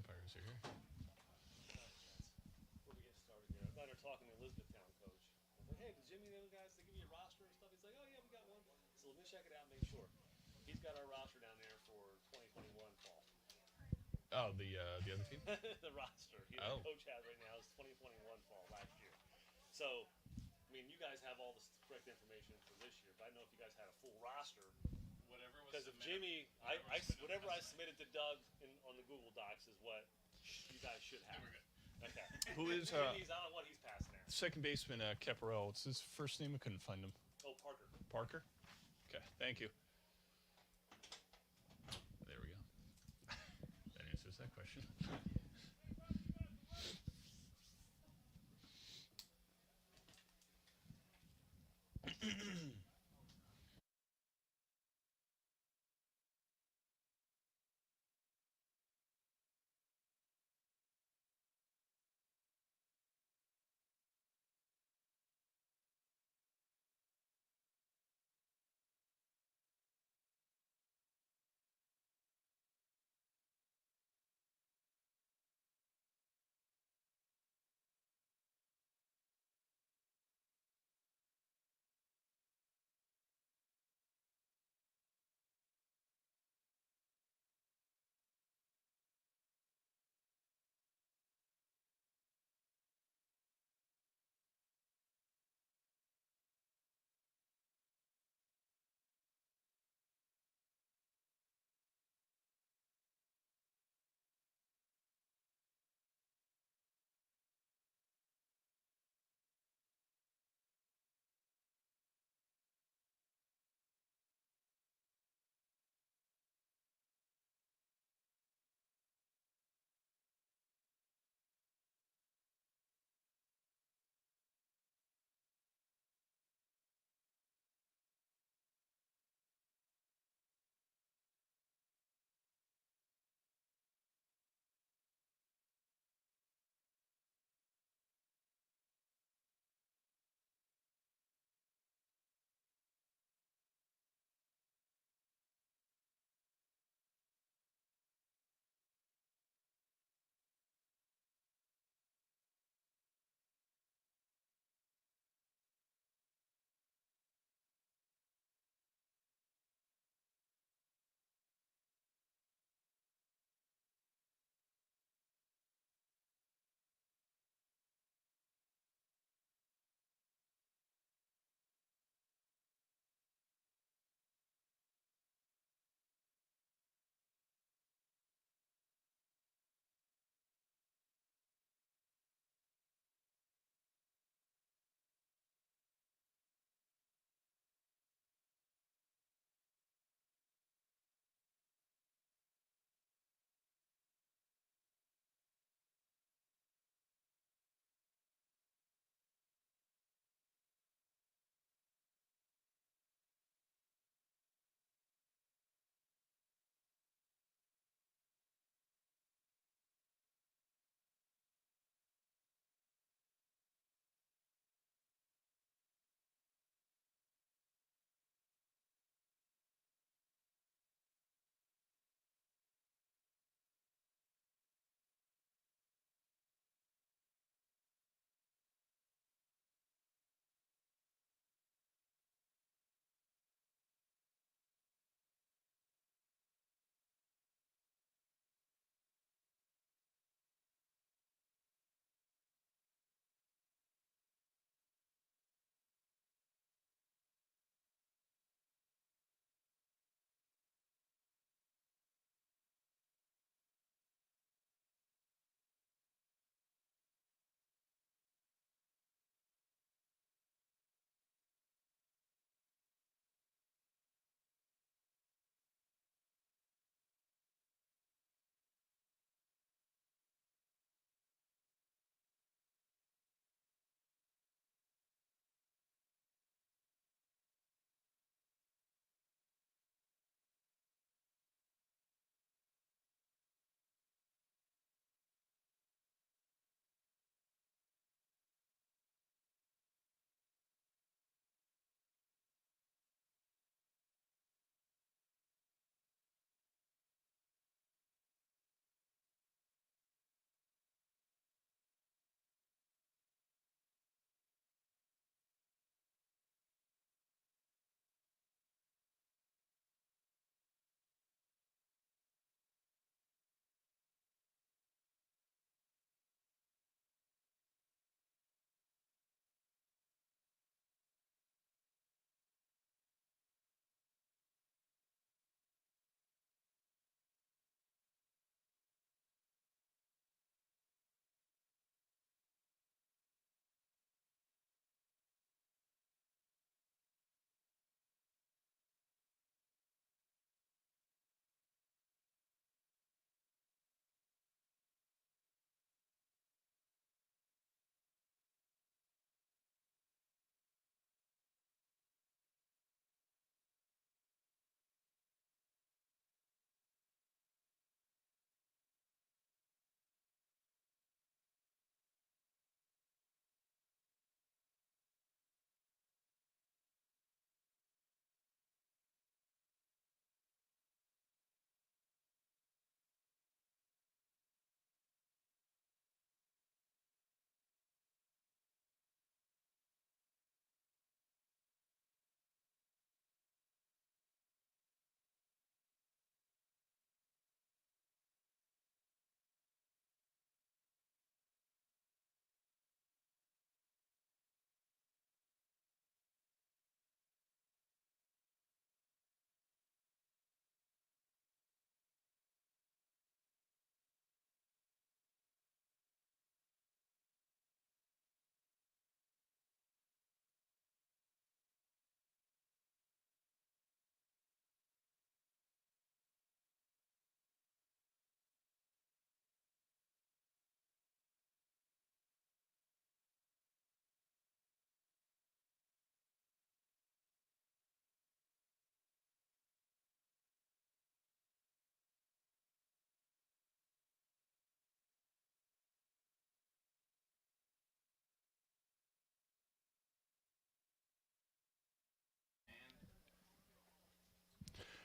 umpires are here. Before we get started here, I thought we were talking to Elizabethtown coach. I was like, hey, did Jimmy and the other guys, they give you a roster and stuff? He's like, oh, yeah, we got one. So let me check it out and make sure. He's got our roster down there for 2021 fall. Oh, the other team. The roster Oh, coach has right now is 2021 fall last year. So, I mean, you guys have all the correct information for this year, but I don't know if you guys had a full roster. Whatever was Because if submitted. Jimmy, whatever I submitted to Doug on the Google Docs is what you guys should have. We're good. Okay. who is Jimmy's, I don't know what he's passing there. second baseman Caparel? What's his first name? I couldn't find him. Oh, Parker. Parker. Okay, thank you. There we go. That answers that question.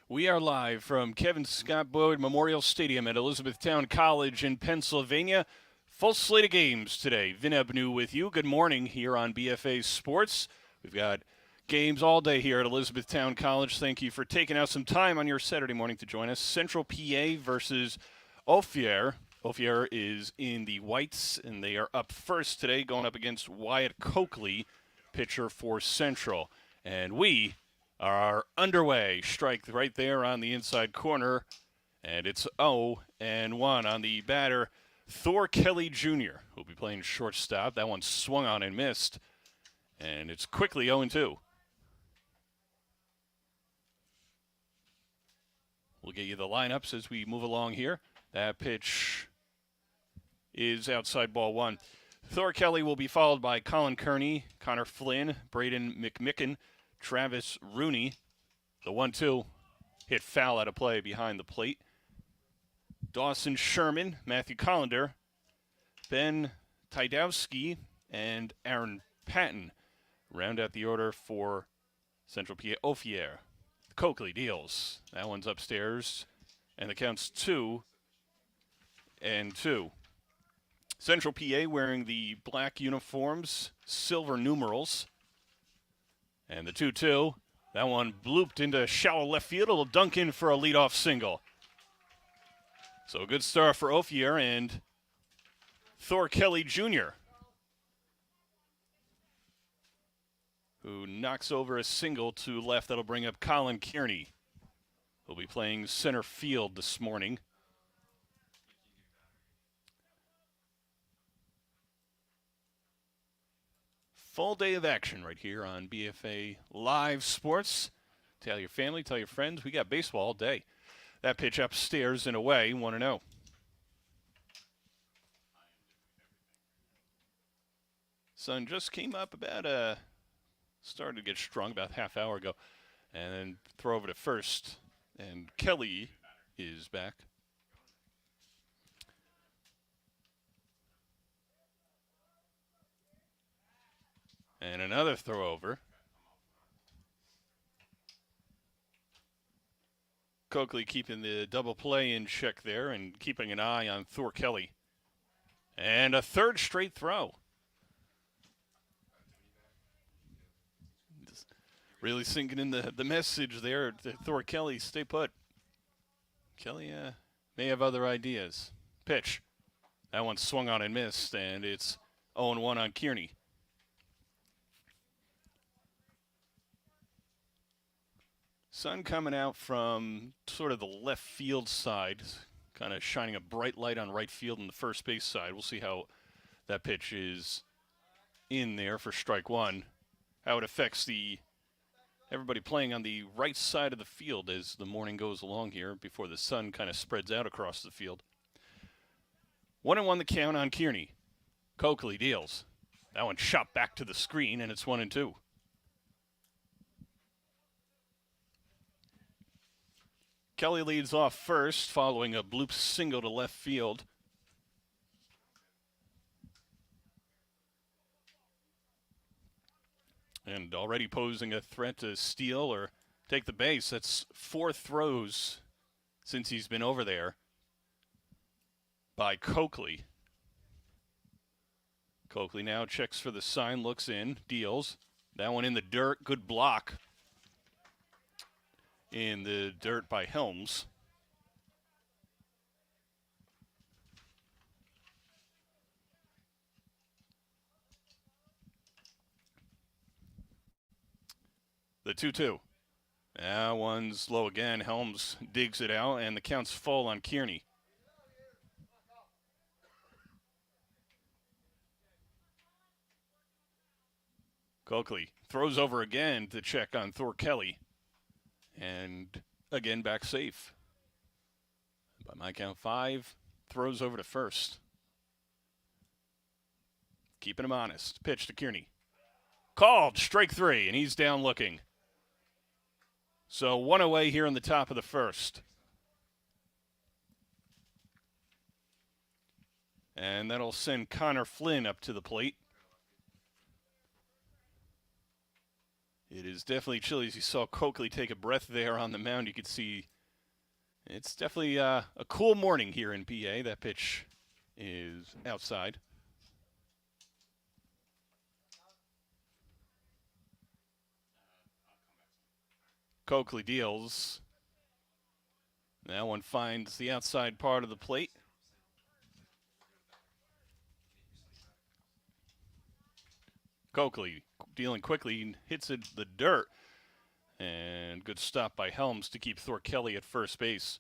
We are live from Kevin Scott Boyd Memorial Stadium at Elizabethtown College in Pennsylvania. Full slate of games today. Vin Abnu with you. Good morning here on BFA Sports. We've got games all day here at Elizabethtown College. Thank you for taking out some time on your Saturday morning to join us. Central PA versus Ofier. Ofier is in the whites, and they are up first today, going up against Wyatt Coakley, pitcher for Central. And we are underway. Strike right there on the inside corner, and it's 0-1 on the batter, Thor Kelly Jr., who'll be playing shortstop. That one swung on and missed, and it's quickly 0-2. We'll get you the lineups as we move along here. That pitch is outside ball one. Thor Kelly will be followed by Colin Kearney, Connor Flynn, Braden McMicken, Travis Rooney. The 1-2 hit foul out of play behind the plate. Dawson Sherman, Matthew Collender, Ben Tydowski, and Aaron Patton round out the order for Central PA. Ofier. Coakley deals. That one's upstairs, and the count's 2-2. Central PA wearing the black uniforms, silver numerals. And the 2-2, that one blooped into shallow left field. It'll dunk in for a leadoff single. So a good start for Ofier and Thor Kelly Jr., who knocks over a single to left. That'll bring up Colin Kearney, who'll be playing center field this morning. Full day of action right here on BFA Live Sports. Tell your family, tell your friends, we got baseball all day. That pitch upstairs and away, 1-0. Sun just came up about started to get strong about half hour ago. And then throw over to first. And Kelly is back. And another throw over. Coakley keeping the double play in check there and keeping an eye on Thor Kelly. And a third straight throw. Just really sinking in the message there to Thor Kelly, stay put. Kelly may have other ideas. Pitch. That one swung on and missed, and it's 0-1 on Kearney. Sun coming out from sort of the left field side, kind of shining a bright light on right field and the first base side. We'll see how that pitch is in there for strike one, how it affects everybody playing on the right side of the field as the morning goes along here before the sun kind of spreads out across the field. 1-1 the count on Kearney. Coakley deals. That one shot back to the screen, and it's 1-2. Kelly leads off first, following a bloop single to left field. And already posing a threat to steal or take the base. That's 4 throws since he's been over there by Coakley. Coakley now checks for the sign, looks in, deals. That one in the dirt, good block. In the dirt by Helms. The 2-2. That one's low again. Helms digs it out, and the count's full on Kearney. Coakley throws over again to check on Thor Kelly. And again, back safe. By my count, 5. Throws over to first. Keeping him honest. Pitch to Kearney. Called. Strike 3, and he's down looking. So 1 away here in the top of the first. And that'll send Connor Flynn up to the plate. It is definitely chilly. As you saw Coakley take a breath there on the mound, you could see it's definitely a cool morning here in PA. That pitch is outside. Coakley deals. That one finds the outside part of the plate. Coakley dealing quickly, hits it the dirt. And good stop by Helms to keep Thor Kelly at first base.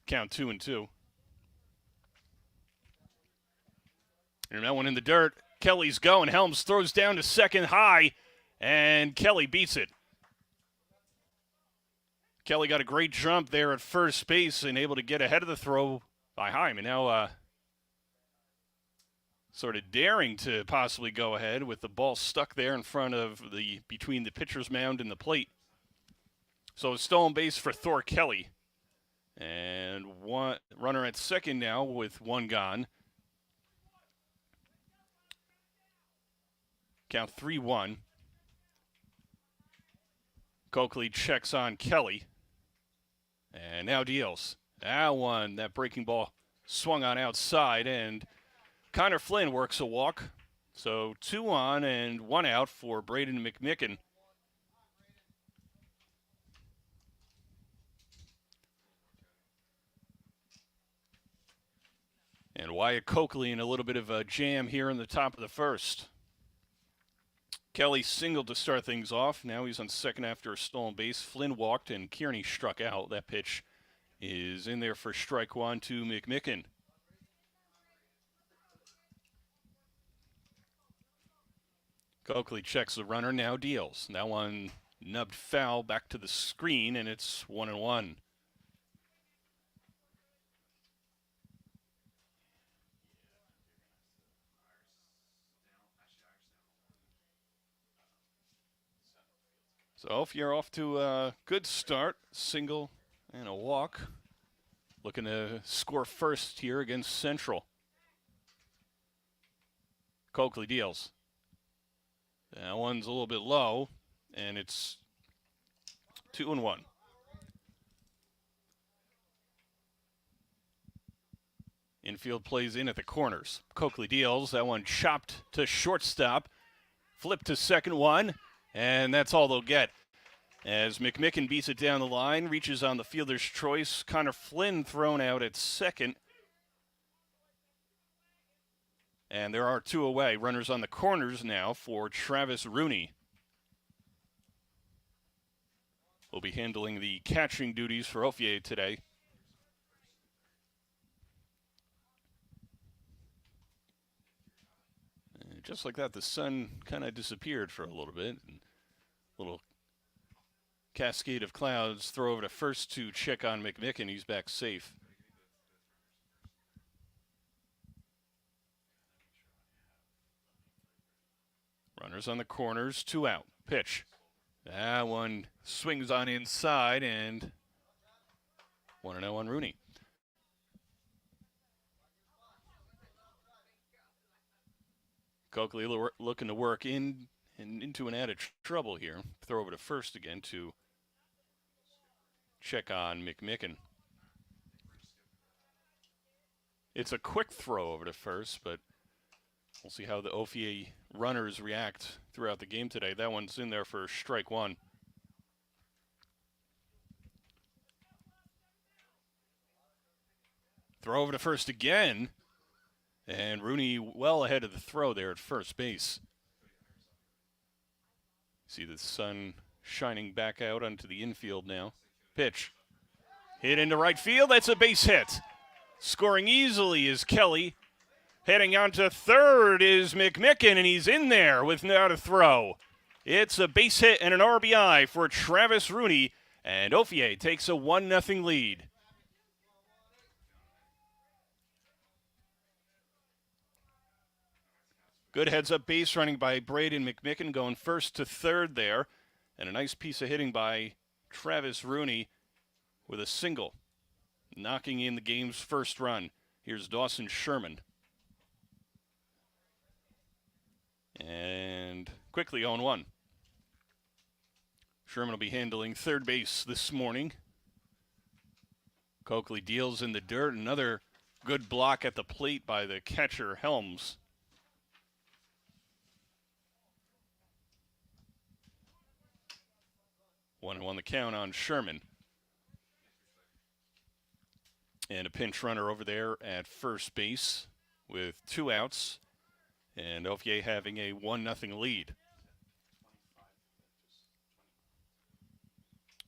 Count 2-2. And that one in the dirt. Kelly's going. Helms throws down to second high, and Kelly beats it. Kelly got a great jump there at first base and able to get ahead of the throw by Hyman. Now sort of daring to possibly go ahead with the ball stuck there in front of between the pitcher's mound and the plate. So a stolen base for Thor Kelly. And one runner at second now with one gone. Count 3-1. Coakley checks on Kelly. And now deals. That breaking ball swung on outside, and Connor Flynn works a walk. So 2 on and 1 out for Braden McMicken. And Wyatt Coakley in a little bit of a jam here in the top of the first. Kelly singled to start things off. Now he's on second after a stolen base. Flynn walked and Kearney struck out. That pitch is in there for strike 1 to McMicken. Coakley checks the runner, now deals. That one nubbed foul back to the screen, and it's 1-1. So Ofier off to a good start, single and a walk. Looking to score first here against Central. Coakley deals. That one's a little bit low, and it's 2-1. Infield plays in at the corners. Coakley deals. That one chopped to shortstop. Flip to second one, and that's all they'll get. As McMicken beats it down the line, reaches on the fielder's choice. Connor Flynn thrown out at second. And there are 2 away. Runners on the corners now for Travis Rooney. Will be handling the catching duties for Ofier today. And just like that, the sun kind of disappeared for a little bit. And little cascade of clouds. Throw over to first to check on McMicken. He's back safe. Runners on the corners, 2 out. Pitch. That one swings on inside, and 1-0 on Rooney. Coakley looking to work in and into an added trouble here. Throw over to first again to check on McMicken. It's a quick throw over to first, but we'll see how the Ofier runners react throughout the game today. That one's in there for strike 1. Throw over to first again. And Rooney well ahead of the throw there at first base. See the sun shining back out onto the infield now. Pitch. Hit into right field. That's a base hit. Scoring easily is Kelly. Heading on to third is McMicken, and he's in there without a throw. It's a base hit and an RBI for Travis Rooney, and Ofier takes a 1-0 lead. Good heads-up base running by Braden McMicken, going first to third there, and a nice piece of hitting by Travis Rooney with a single, knocking in the game's first run. Here's Dawson Sherman. And quickly 0-1. Sherman will be handling third base this morning. Coakley deals in the dirt. Another good block at the plate by the catcher, Helms. 1-1 the count on Sherman. And a pinch runner over there at first base with 2 outs. And Ofier having a 1-0 lead.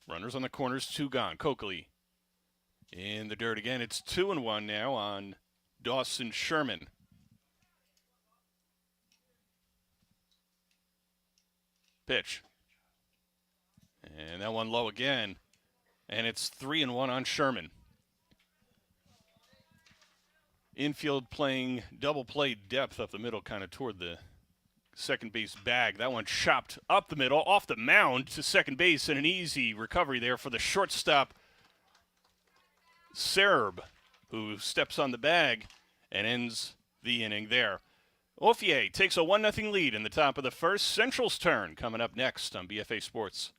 Runners on the corners, 2 gone. Coakley in the dirt again. It's 2-1 now on Dawson Sherman. Pitch. And that one low again. And it's 3-1 on Sherman. Infield playing double play depth up the middle, kind of toward the second base bag. That one chopped up the middle, off the mound to second base, and an easy recovery there for the shortstop, Serb, who steps on the bag and ends the inning there. Ofier takes a 1-0 lead in the top of the first. Central's turn coming up next on BFA Sports.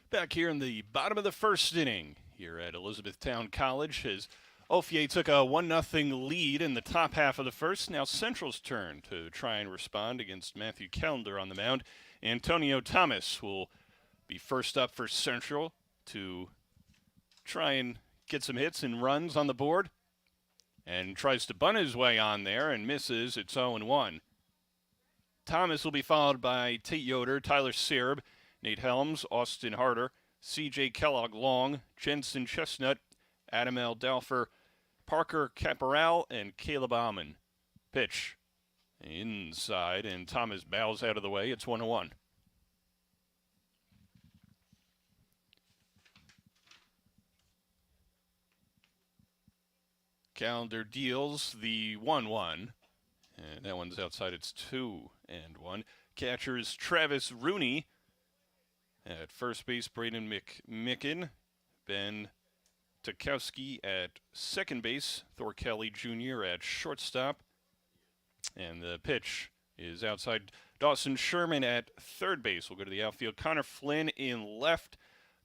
Back here in the bottom of the first inning here at Elizabethtown College as Ofier took a 1-0 lead in the top half of the first. Now Central's turn to try and respond against Matthew Callender on the mound. Antonio Thomas will be first up for Central to try and get some hits and runs on the board. And tries to bunt his way on there and misses. It's 0-1. Thomas will be followed by Tate Yoder, Tyler Serb, Nate Helms, Austin Harder, C.J. Kellogg Long, Jensen Chestnut, Adam L. Dalfer, Parker Caporal, and Caleb Alman. Pitch inside, and Thomas bows out of the way. It's 1-1. Calendar deals the 1-1. And that one's outside. It's 2-1. Catcher is Travis Rooney. At first base, Braden McMicken. Ben Tukowski at second base. Thor Kelly Jr. at shortstop. And the pitch is outside. Dawson Sherman at third base. We'll go to the outfield. Connor Flynn in left.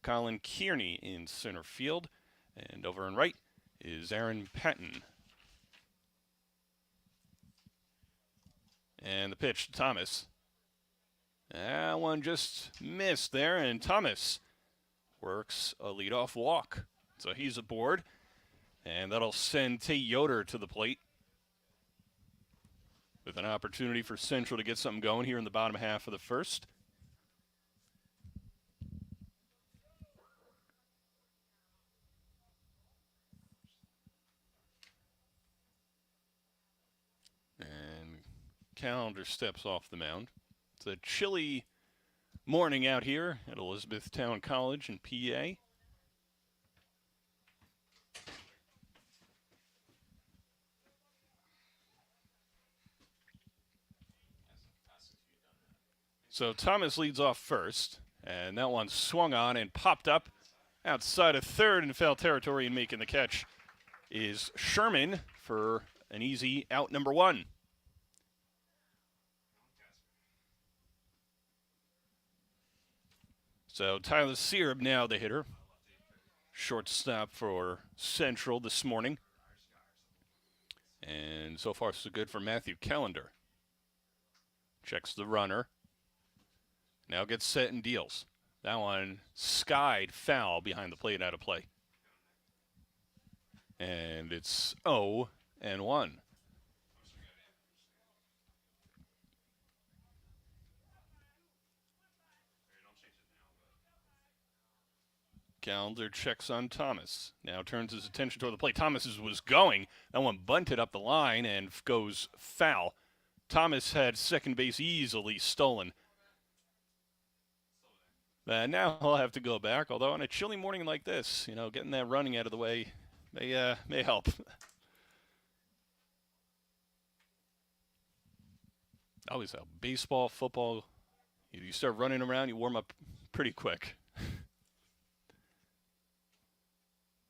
Colin Kearney in center field. And over on right is Aaron Patton. And the pitch to Thomas. That one just missed there, and Thomas works a leadoff walk. So he's aboard, and that'll send Tate Yoder to the plate with an opportunity for Central to get something going here in the bottom half of the first. And Calendar steps off the mound. It's a chilly morning out here at Elizabethtown College in PA. So Thomas leads off first, and that one swung on and popped up outside of third in foul territory, and making the catch is Sherman for an easy out number one. So Tyler Searb now the hitter. Shortstop for Central this morning. And so far so good for Matthew Callender. Checks the runner. Now gets set and deals. That one skied foul behind the plate, out of play. And it's 0-1. Calendar checks on Thomas. Now turns his attention toward the plate. Thomas was going. That one bunted up the line and goes foul. Thomas had second base easily stolen. Now he'll have to go back, although on a chilly morning like this, getting that running out of the way may help. Always how baseball, football, you start running around, you warm up pretty quick.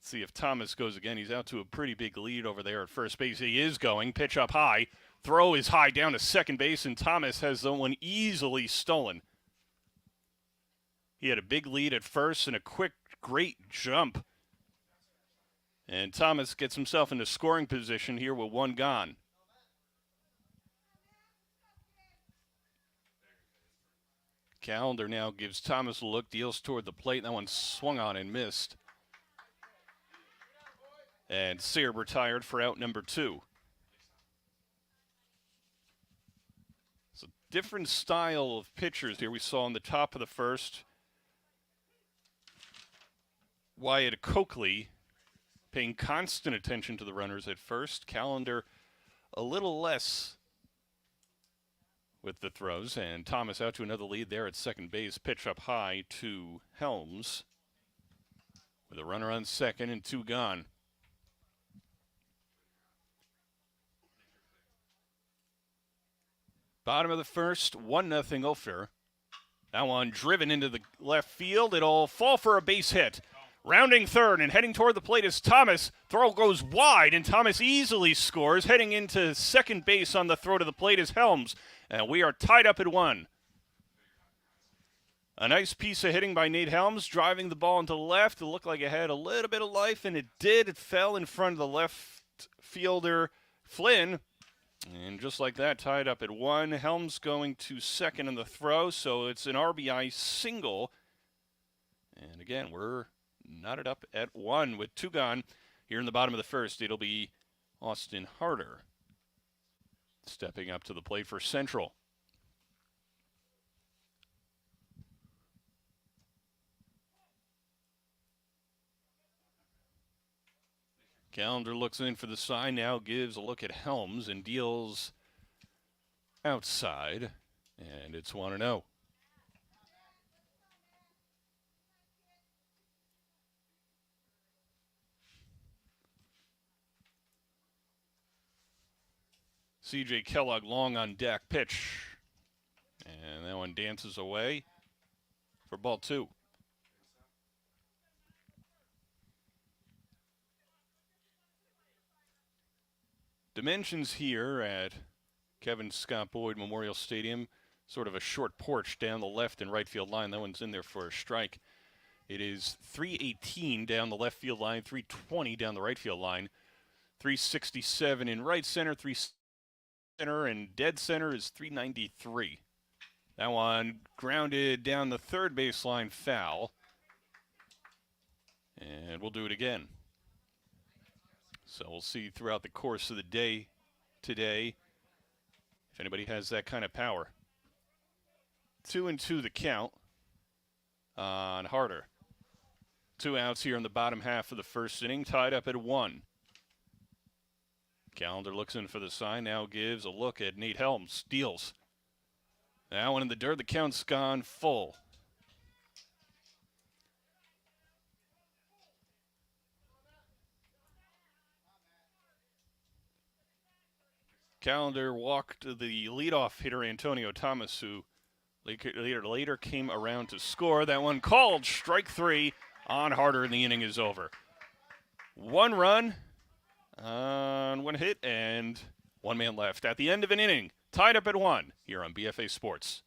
See if Thomas goes again. He's out to a pretty big lead over there at first base. He is going. Pitch up high. Throw is high down to second base, and Thomas has the one easily stolen. He had a big lead at first and a quick, great jump. And Thomas gets himself into scoring position here with one gone. Calendar now gives Thomas a look, deals toward the plate. That one swung on and missed. And Searb retired for out number 2. It's a different style of pitchers here we saw on the top of the first. Wyatt Coakley paying constant attention to the runners at first. Calendar a little less with the throws. And Thomas out to another lead there at second base. Pitch up high to Helms with a runner on second and 2 gone. Bottom of the first, 1-0 Ofier. That one driven into the left field. It'll fall for a base hit. Rounding third and heading toward the plate is Thomas. Throw goes wide, and Thomas easily scores. Heading into second base on the throw to the plate is Helms. And we are tied up at 1. A nice piece of hitting by Nate Helms, driving the ball into the left. It looked like it had a little bit of life, and it did. It fell in front of the left fielder, Flynn. And just like that, tied up at 1. Helms going to second on the throw, so it's an RBI single. And again, we're knotted up at 1 with 2 gone. Here in the bottom of the first, it'll be Austin Harder stepping up to the plate for Central. Calendar looks in for the sign, now gives a look at Helms and deals outside, and it's 1-0. C.J. Kellogg long on deck. Pitch. And that one dances away for ball 2. Dimensions here at Kevin Scott Boyd Memorial Stadium. Sort of a short porch down the left and right field line. That one's in there for a strike. It is 318 down the left field line, 320 down the right field line, 367 in right center, 3 center, and dead center is 393. That one grounded down the third baseline, foul. And we'll do it again. So we'll see throughout the course of the day today if anybody has that kind of power. 2-2 the count on Harder. 2 outs here in the bottom half of the first inning, tied up at 1. Callender looks in for the sign, now gives a look at Nate Helms, steals. That one in the dirt, the count's gone full. Callender walked the leadoff hitter Antonio Thomas, who later came around to score. That one called strike 3 on Harder, and the inning is over. 1 run on 1 hit and 1 man left at the end of an inning. Tied up at 1 here on BFA Sports.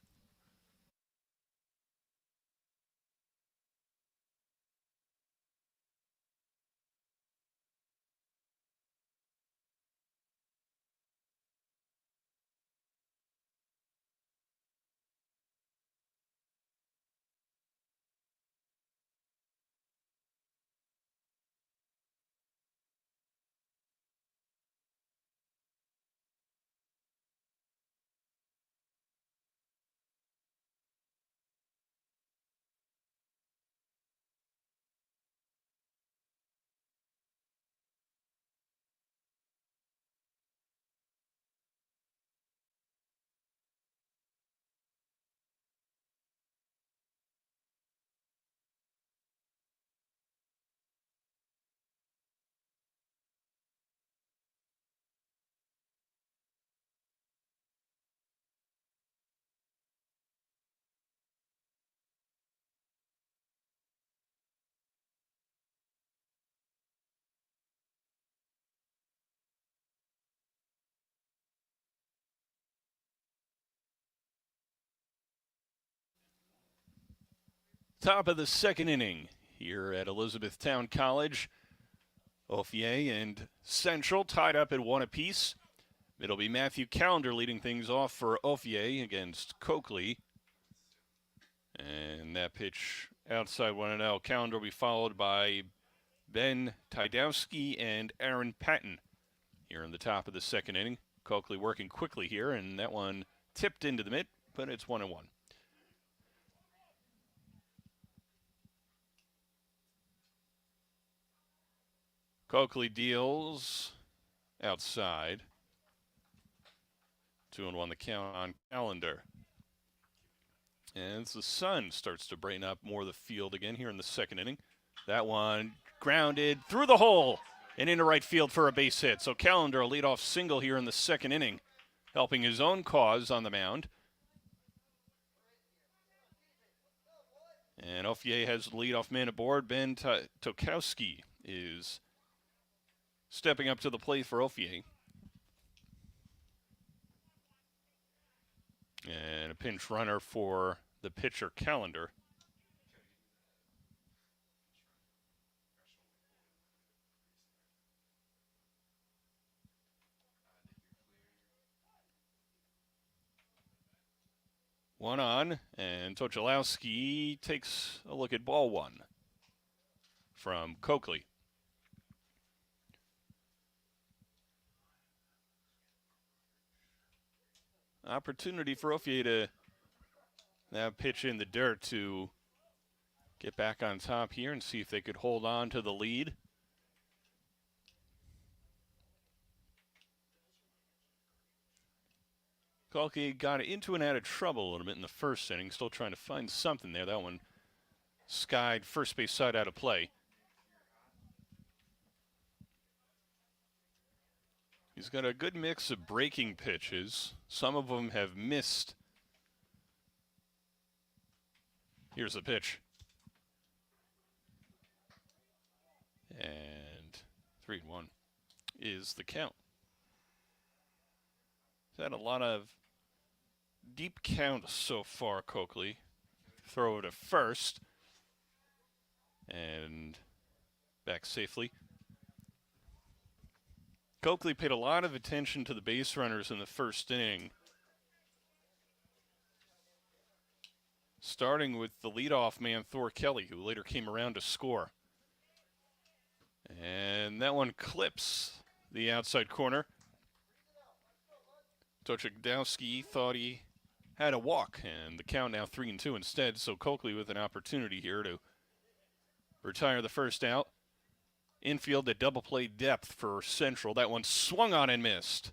Top of the second inning here at Elizabethtown College. Ofier and Central tied up at 1 apiece. It'll be Matthew Callender leading things off for Ofier against Coakley. And that pitch outside 1-0. Callender will be followed by Ben Tydowski and Aaron Patton here in the top of the second inning. Coakley working quickly here, and that one tipped into the mid, but it's 1-1. Coakley deals outside. 2-1 the count on Callender. And as the sun starts to brighten up more of the field again here in the second inning. That one grounded through the hole and into right field for a base hit. So Callender, a leadoff single here in the second inning, helping his own cause on the mound. And Ofier has the leadoff man aboard. Ben Tokowski is stepping up to the plate for Ofier. And a pinch runner for the pitcher, Callender. One on, and Tochalowski takes a look at ball 1 from Coakley. Opportunity for Ofier to now pitch in the dirt to get back on top here and see if they could hold on to the lead. Coakley got into and out of trouble a little bit in the first inning, still trying to find something there. That one skied first base side out of play. He's got a good mix of breaking pitches. Some of them have missed. Here's the pitch. And 3-1 is the count. He's had a lot of deep counts so far, Coakley. Throw it at first. And back safely. Coakley paid a lot of attention to the base runners in the first inning. Starting with the leadoff man, Thor Kelly, who later came around to score. And that one clips the outside corner. Tochadowski thought he had a walk, and the count now 3-2 instead. So Coakley with an opportunity here to retire the first out. Infield at double play depth for Central. That one swung on and missed.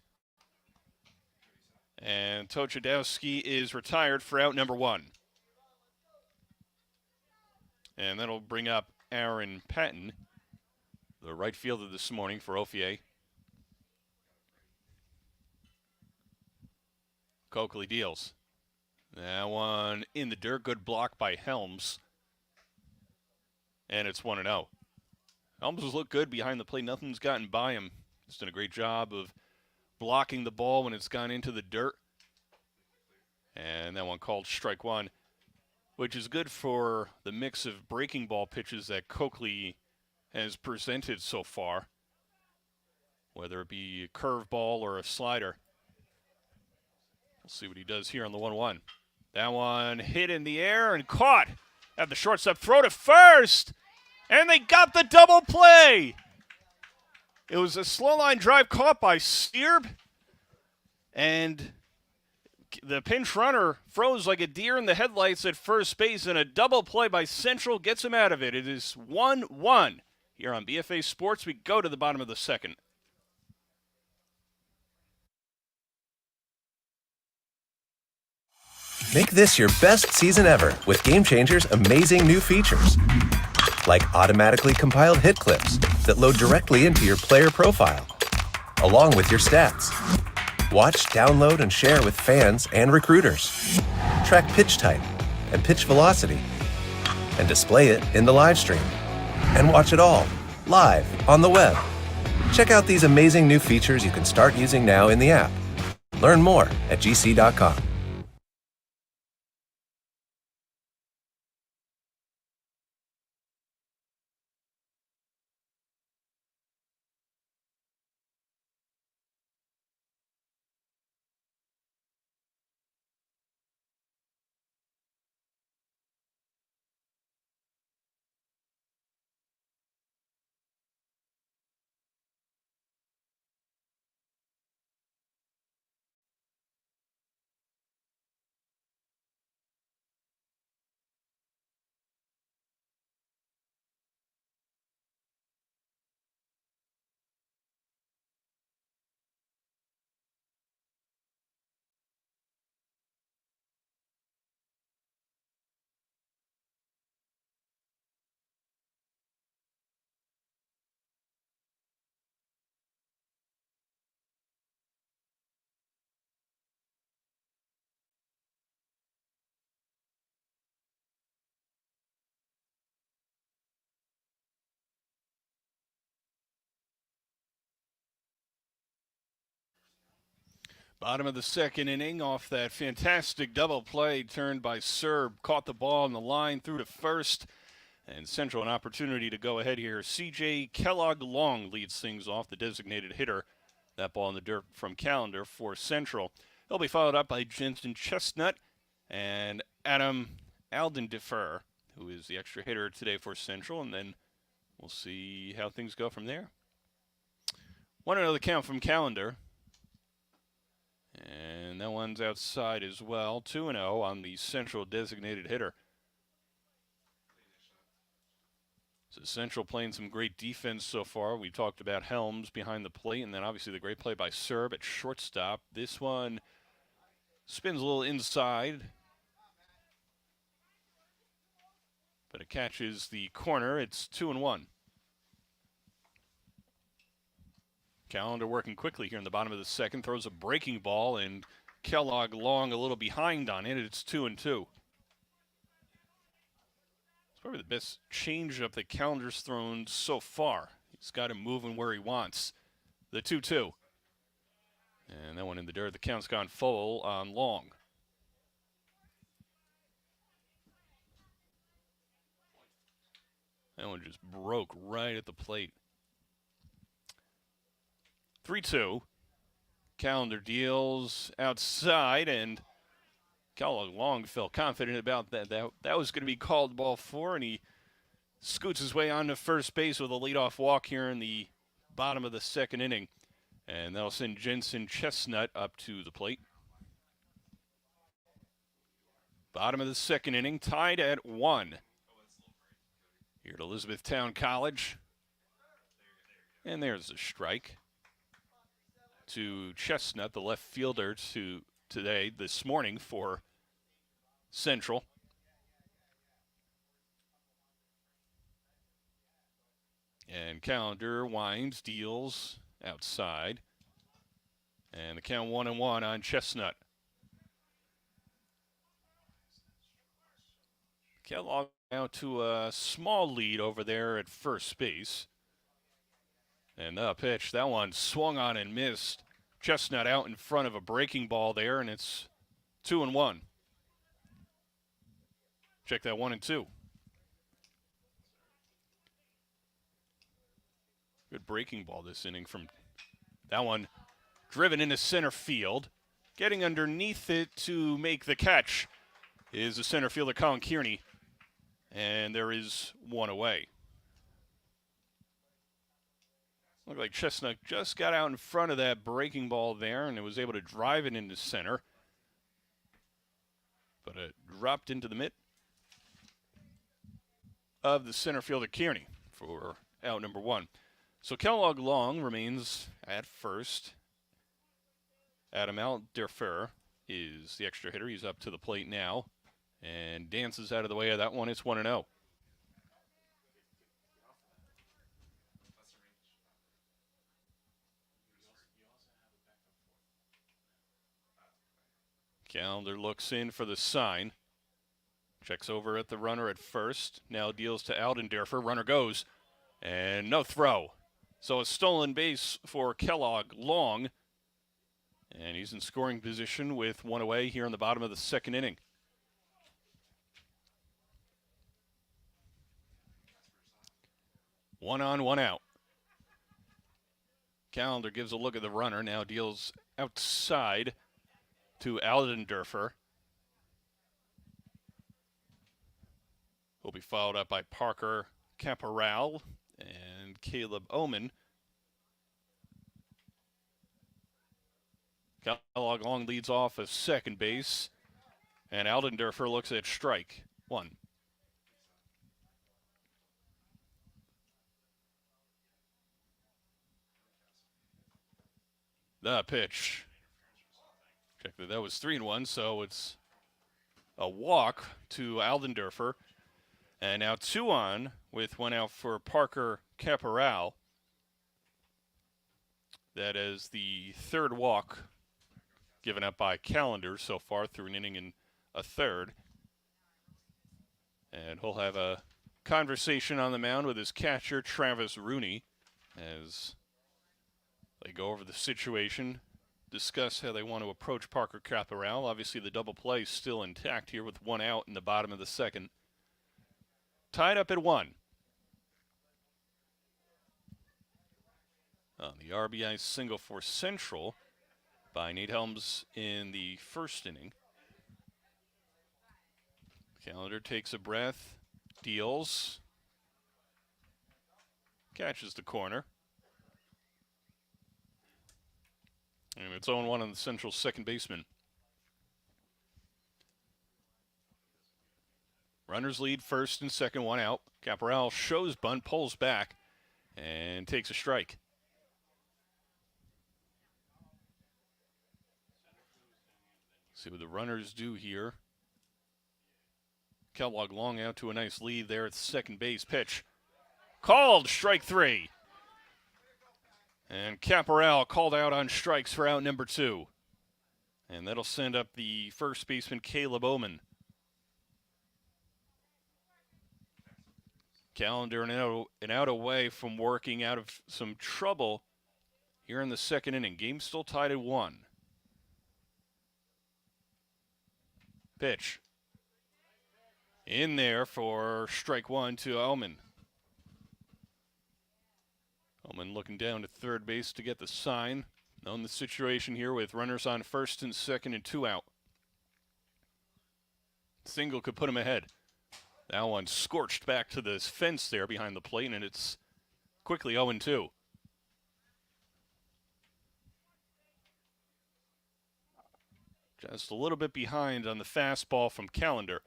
And Tochadowski is retired for out number 1. And that'll bring up Aaron Patton, the right fielder this morning for Ofier. Coakley deals. That one in the dirt. Good block by Helms. And it's 1-0. Helms has looked good behind the plate. Nothing's gotten by him. He's done a great job of blocking the ball when it's gone into the dirt. And that one called strike 1, which is good for the mix of breaking ball pitches that Coakley has presented so far, whether it be a curveball or a slider. We'll see what he does here on the 1-1. That one hit in the air and caught at the shortstop. Throw to first, and they got the double play. It was a slow line drive caught by Steerb, and the pinch runner froze like a deer in the headlights at first base, and a double play by Central gets him out of it. It is 1-1 here on BFA Sports. We go to the bottom of the second. Make this your best season ever with Gamechanger's amazing new features. Like automatically compiled hit clips that load directly into your player profile, along with your stats. Watch, download, and share with fans and recruiters. Track pitch type and pitch velocity, and display it in the live stream. And watch it all, live, on the web. Check out these amazing new features you can start using now in the app. Learn more at gc.com. Bottom of the second inning off that fantastic double play turned by Serb. Caught the ball on the line, threw to first, and Central an opportunity to go ahead here. C.J. Kellogg-Long leads things off, the designated hitter. That ball in the dirt from Callender for Central. He'll be followed up by Jensen Chestnut and Adam Aldendifer, who is the extra hitter today for Central, and then we'll see how things go from there. 1-0 the count from Callender. And that one's outside as well. 2-0 on the Central designated hitter. So Central playing some great defense so far. We talked about Helms behind the plate, and then obviously the great play by Serb at shortstop. This one spins a little inside, but it catches the corner. It's 2-1. Calendar working quickly here in the bottom of the second. Throws a breaking ball, and Kellogg Long a little behind on it. It's 2-2. It's probably the best changeup that Calendar's thrown so far. He's got him moving where he wants. The 2-2. And that one in the dirt. The count's gone full on Long. That one just broke right at the plate. 3-2. Calendar deals outside, and Kellogg Long felt confident about that. That was going to be called ball 4, and he scoots his way onto first base with a leadoff walk here in the bottom of the second inning. And that'll send Jensen Chestnut up to the plate. Bottom of the second inning, tied at 1. Here at Elizabethtown College. And there's a strike to Chestnut, the left fielder, this morning for Central. And Calendar winds, deals outside. And the count 1-1 on Chestnut. Kellogg out to a small lead over there at first base. And the pitch, that one swung on and missed. Chestnut out in front of a breaking ball there, and it's 2-1. Check that 1-2. Good breaking ball this inning from that one. Driven into center field. Getting underneath it to make the catch is the center fielder, Colin Kearney. And there is one away. Looked like Chestnut just got out in front of that breaking ball there, and it was able to drive it into center. But it dropped into the mitt of the center fielder, Kearney, for out number 1. So Kellogg Long remains at first. Adam Alderfer is the extra hitter. He's up to the plate now and dances out of the way of that one. It's 1-0. Calendar looks in for the sign. Checks over at the runner at first. Now deals to Aldenderfer. Runner goes. And no throw. So a stolen base for Kellogg Long. And he's in scoring position with one away here in the bottom of the second inning. One on, one out. Calendar gives a look at the runner. Now deals outside to Aldenderfer. Will be followed up by Parker Caporal and Caleb Oman. Kellogg Long leads off at second base, and Aldenderfer looks at strike 1. The pitch. Check that was 3-1, so it's a walk to Aldenderfer. And now 2 on with 1 out for Parker Caporal. That is the third walk given up by Calendar so far through an inning and a third. And he'll have a conversation on the mound with his catcher, Travis Rooney, as they go over the situation, discuss how they want to approach Parker Caporal. Obviously, the double play is still intact here with 1 out in the bottom of the second. Tied up at 1. The RBI single for Central by Nate Helms in the first inning. Calendar takes a breath, deals, catches the corner. And it's 0-1 on the Central second baseman. Runners lead first and second, 1 out. Caporal shows bunt, pulls back, and takes a strike. See what the runners do here. Kellogg Long out to a nice lead there at the second base. Pitch called, strike 3. And Caporal called out on strikes for out number 2. And that'll send up the first baseman, Caleb Oman. Callender an out away from working out of some trouble here in the second inning. Game still tied at 1. Pitch. In there for strike 1 to Oman. Oman looking down to third base to get the sign. Known the situation here with runners on first and second and 2 out. Single could put him ahead. That one scorched back to the fence there behind the plate, and it's quickly 0-2. Just a little bit behind on the fastball from Callender.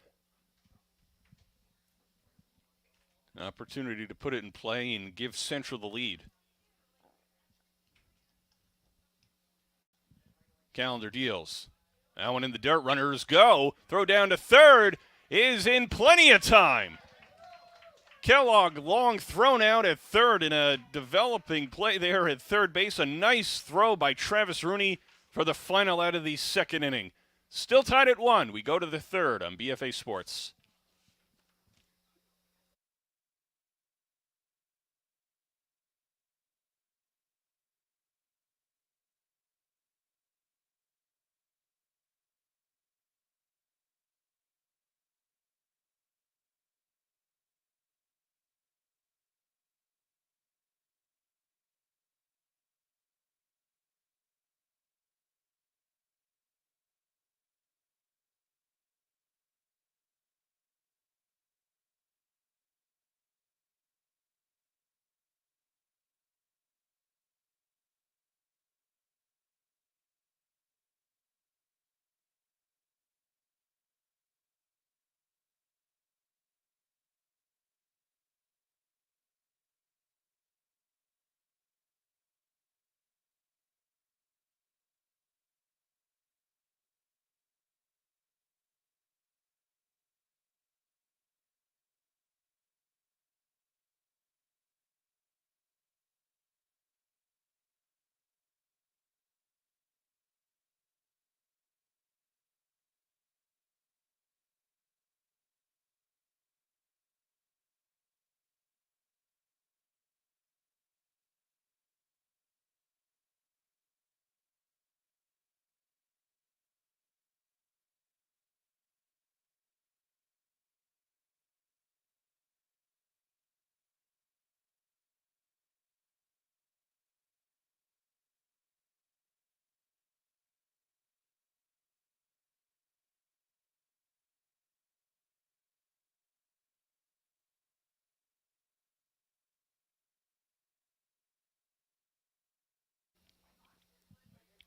An opportunity to put it in play and give Central the lead. Callender deals. That one in the dirt. Runners go. Throw down to third is in plenty of time. Kellogg long thrown out at third in a developing play there at third base. A nice throw by Travis Rooney for the final out of the second inning. Still tied at 1. We go to the third on BFA Sports.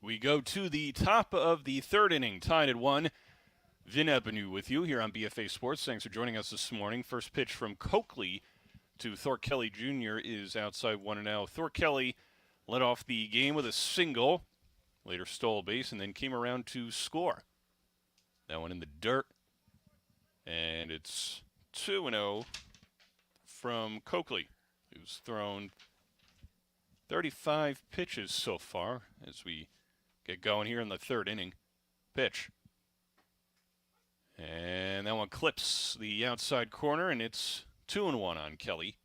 We go to the top of the third inning, tied at 1. Vin Ebenu with you here on BFA Sports. Thanks for joining us this morning. First pitch from Coakley to Thor Kelly Jr. is outside 1-0. Thor Kelly led off the game with a single, later stole a base, and then came around to score. That one in the dirt, and it's 2-0 from Coakley, who's thrown 35 pitches so far as we get going here in the third inning. Pitch. And that one clips the outside corner, and it's 2-1 on Kelly.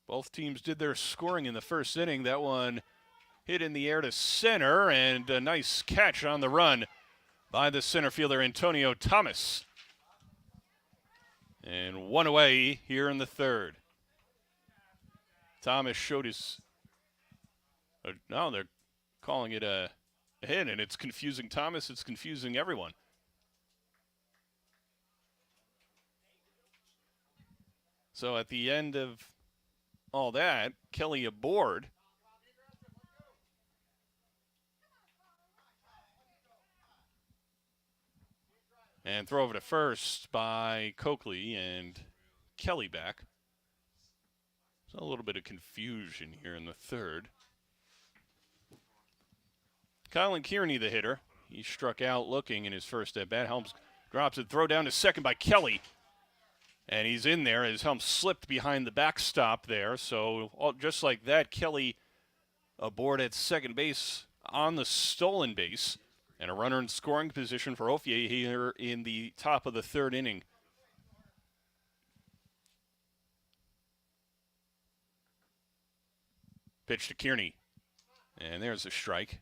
Both teams did their scoring in the first inning. That one hit in the air to center, and a nice catch on the run by the center fielder, Antonio Thomas. And one away here in the third. Thomas showed his... no, they're calling it a hit, and it's confusing Thomas. It's confusing everyone. So at the end of all that, Kelly aboard. And throw over to first by Coakley, and Kelly back. So a little bit of confusion here in the third. Colin Kearney, the hitter. He struck out looking in his first at bat. Helms drops it. Throw down to second by Kelly. And he's in there. His helm slipped behind the backstop there. So just like that, Kelly aboard at second base on the stolen base. And a runner in scoring position for Ofier here in the top of the third inning. Pitch to Kearney. And there's a strike.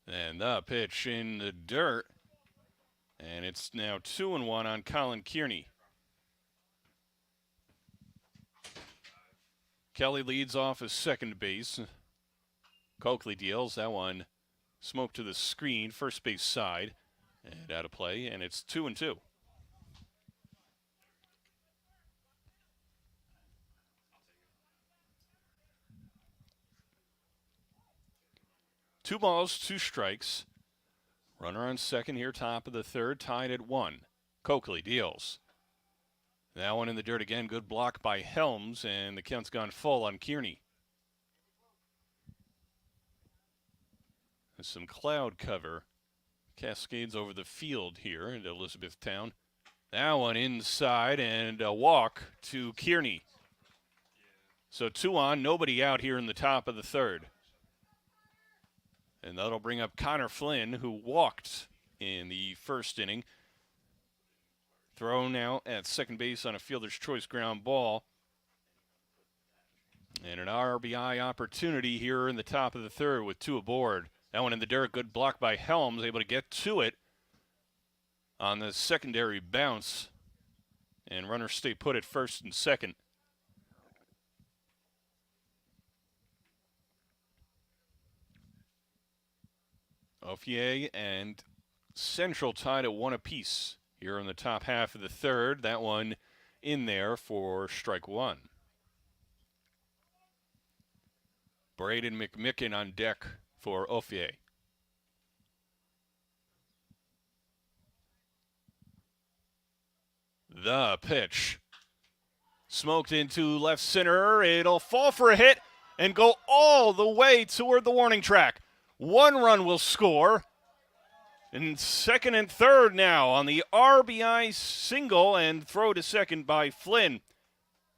And the pitch in the dirt. And it's now 2-1 on Colin Kearney. Kelly leads off as second base. Coakley deals that one. Smoke to the screen, first base side. And out of play, and it's 2-2. Two balls, two strikes. Runner on second here, top of the third, tied at 1. Coakley deals. That one in the dirt again. Good block by Helms, and the count's gone full on Kearney. There's some cloud cover. Cascades over the field here in Elizabethtown. That one inside, and a walk to Kearney. So 2 on, nobody out here in the top of the third. And that'll bring up Connor Flynn, who walked in the first inning. Thrown out at second base on a fielder's choice ground ball. And an RBI opportunity here in the top of the third with 2 aboard. That one in the dirt, good block by Helms, able to get to it on the secondary bounce. And runners stay put at first and second. Ofier and Central tied at 1 apiece here in the top half of the third. That one in there for strike 1. Braden McMicken on deck for Ofier. The pitch. Smoked into left center. It'll fall for a hit and go all the way toward the warning track. 1 run will score. And second and third now on the RBI single and throw to second by Flynn.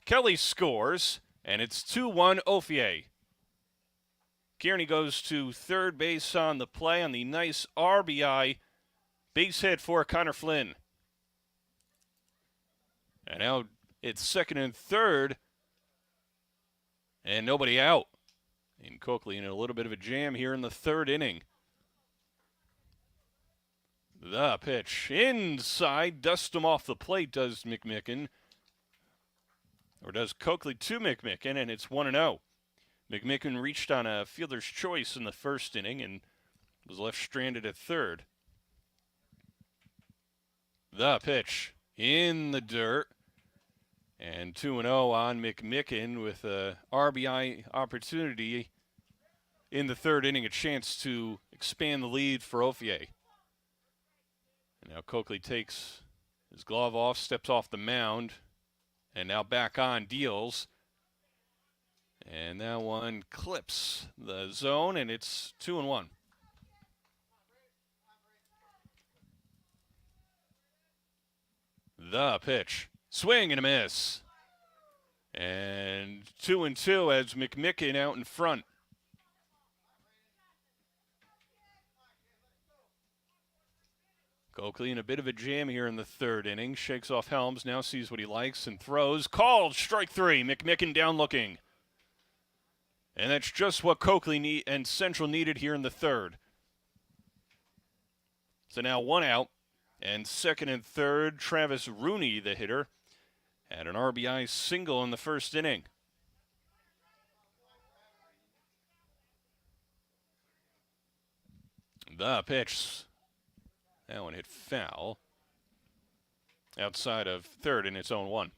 Kelly scores, and it's 2-1 Ofier. Kearney goes to third base on the play on the nice RBI base hit for Connor Flynn. And now it's second and third, and nobody out. And Coakley in a little bit of a jam here in the third inning. The pitch inside, dust him off the plate, does McMicken. Or does Coakley to McMicken, and it's 1-0. McMicken reached on a fielder's choice in the first inning and was left stranded at third. The pitch in the dirt. And 2-0 on McMicken with a RBI opportunity in the third inning, a chance to expand the lead for Ofier. And now Coakley takes his glove off, steps off the mound, and now back on, deals. And that one clips the zone, and it's 2-1. The pitch. Swing and a miss. And 2-2 as McMicken out in front. Coakley in a bit of a jam here in the third inning. Shakes off Helms, now sees what he likes and throws. Called, strike 3. McMicken down looking. And that's just what Coakley and Central needed here in the third. So now 1 out. And second and third, Travis Rooney, the hitter, had an RBI single in the first inning. The pitch. That one hit foul. Outside of third in its own 1.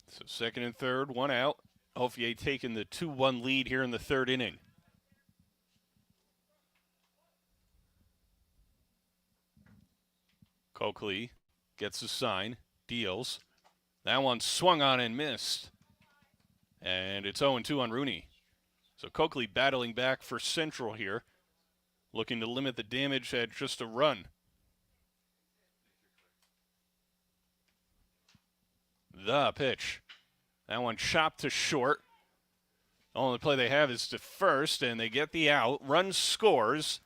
So second and third, 1 out. Ofier taking the 2-1 lead here in the third inning. Coakley gets a sign, deals. That one swung on and missed. And it's 0-2 on Rooney. So Coakley battling back for Central here, looking to limit the damage at just a run. The pitch. That one chopped to short. The only play they have is to first, and they get the out. Run scores.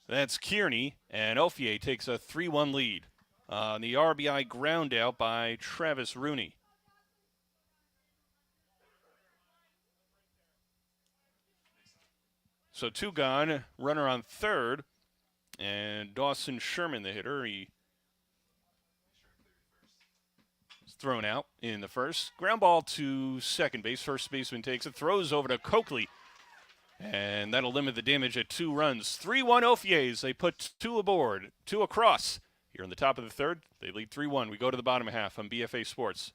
That's Kearney, and Ofier takes a 3-1 lead on the RBI ground out by Travis Rooney. So 2 gone, runner on third, and Dawson Sherman, the hitter, he thrown out in the first. Ground ball to second base. First baseman takes it, throws over to Coakley, and that'll limit the damage at 2 runs. 3-1 Ofiers. They put 2 aboard, 2 across. Here in the top of the third, they lead 3-1. We go to the bottom half on BFA Sports.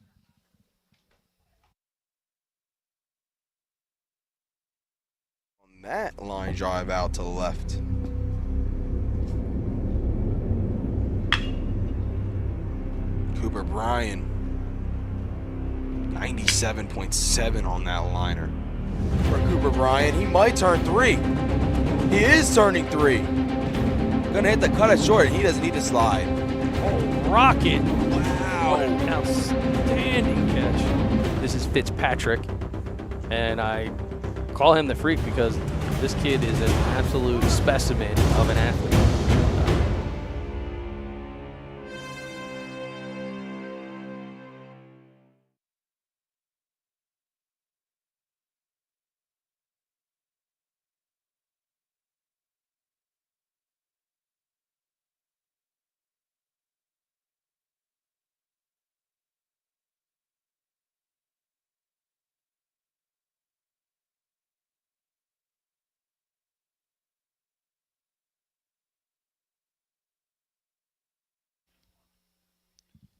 On that line drive out to the left. Cooper Bryan. 97.7 on that liner. For Cooper Bryan, he might turn 3. He is turning 3. Gonna hit the cut it short. He doesn't need to slide. Oh, rocket. Wow. What an outstanding catch. This is Fitzpatrick, and I call him the freak because this kid is an absolute specimen of an athlete.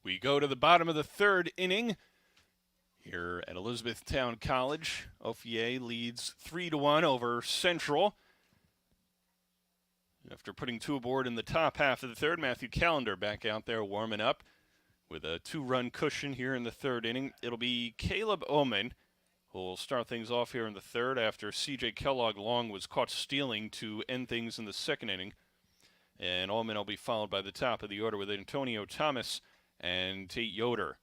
We go to the bottom of the third inning here at Elizabethtown College. Ofier leads 3-1 over Central. After putting 2 aboard in the top half of the third, Matthew Callender back out there warming up with a 2-run cushion here in the third inning. It'll be Caleb Oman who will start things off here in the third after C.J. Kellogg Long was caught stealing to end things in the second inning. And Oman will be followed by the top of the order with Antonio Thomas and Tate Yoder.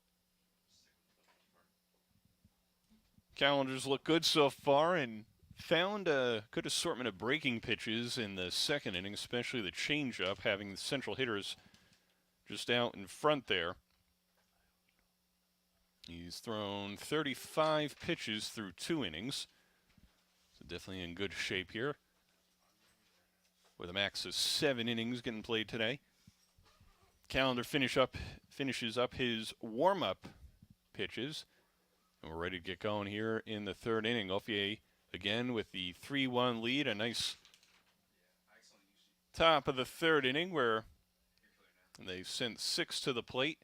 Calendars look good so far and found a good assortment of breaking pitches in the second inning, especially the changeup, having the Central hitters just out in front there. He's thrown 35 pitches through 2 innings, so definitely in good shape here, with a max of 7 innings getting played today. Callender finishes up his warm-up pitches, and we're ready to get going here in the third inning. Ofier again with the 3-1 lead, a nice top of the third inning where they sent 6 to the plate.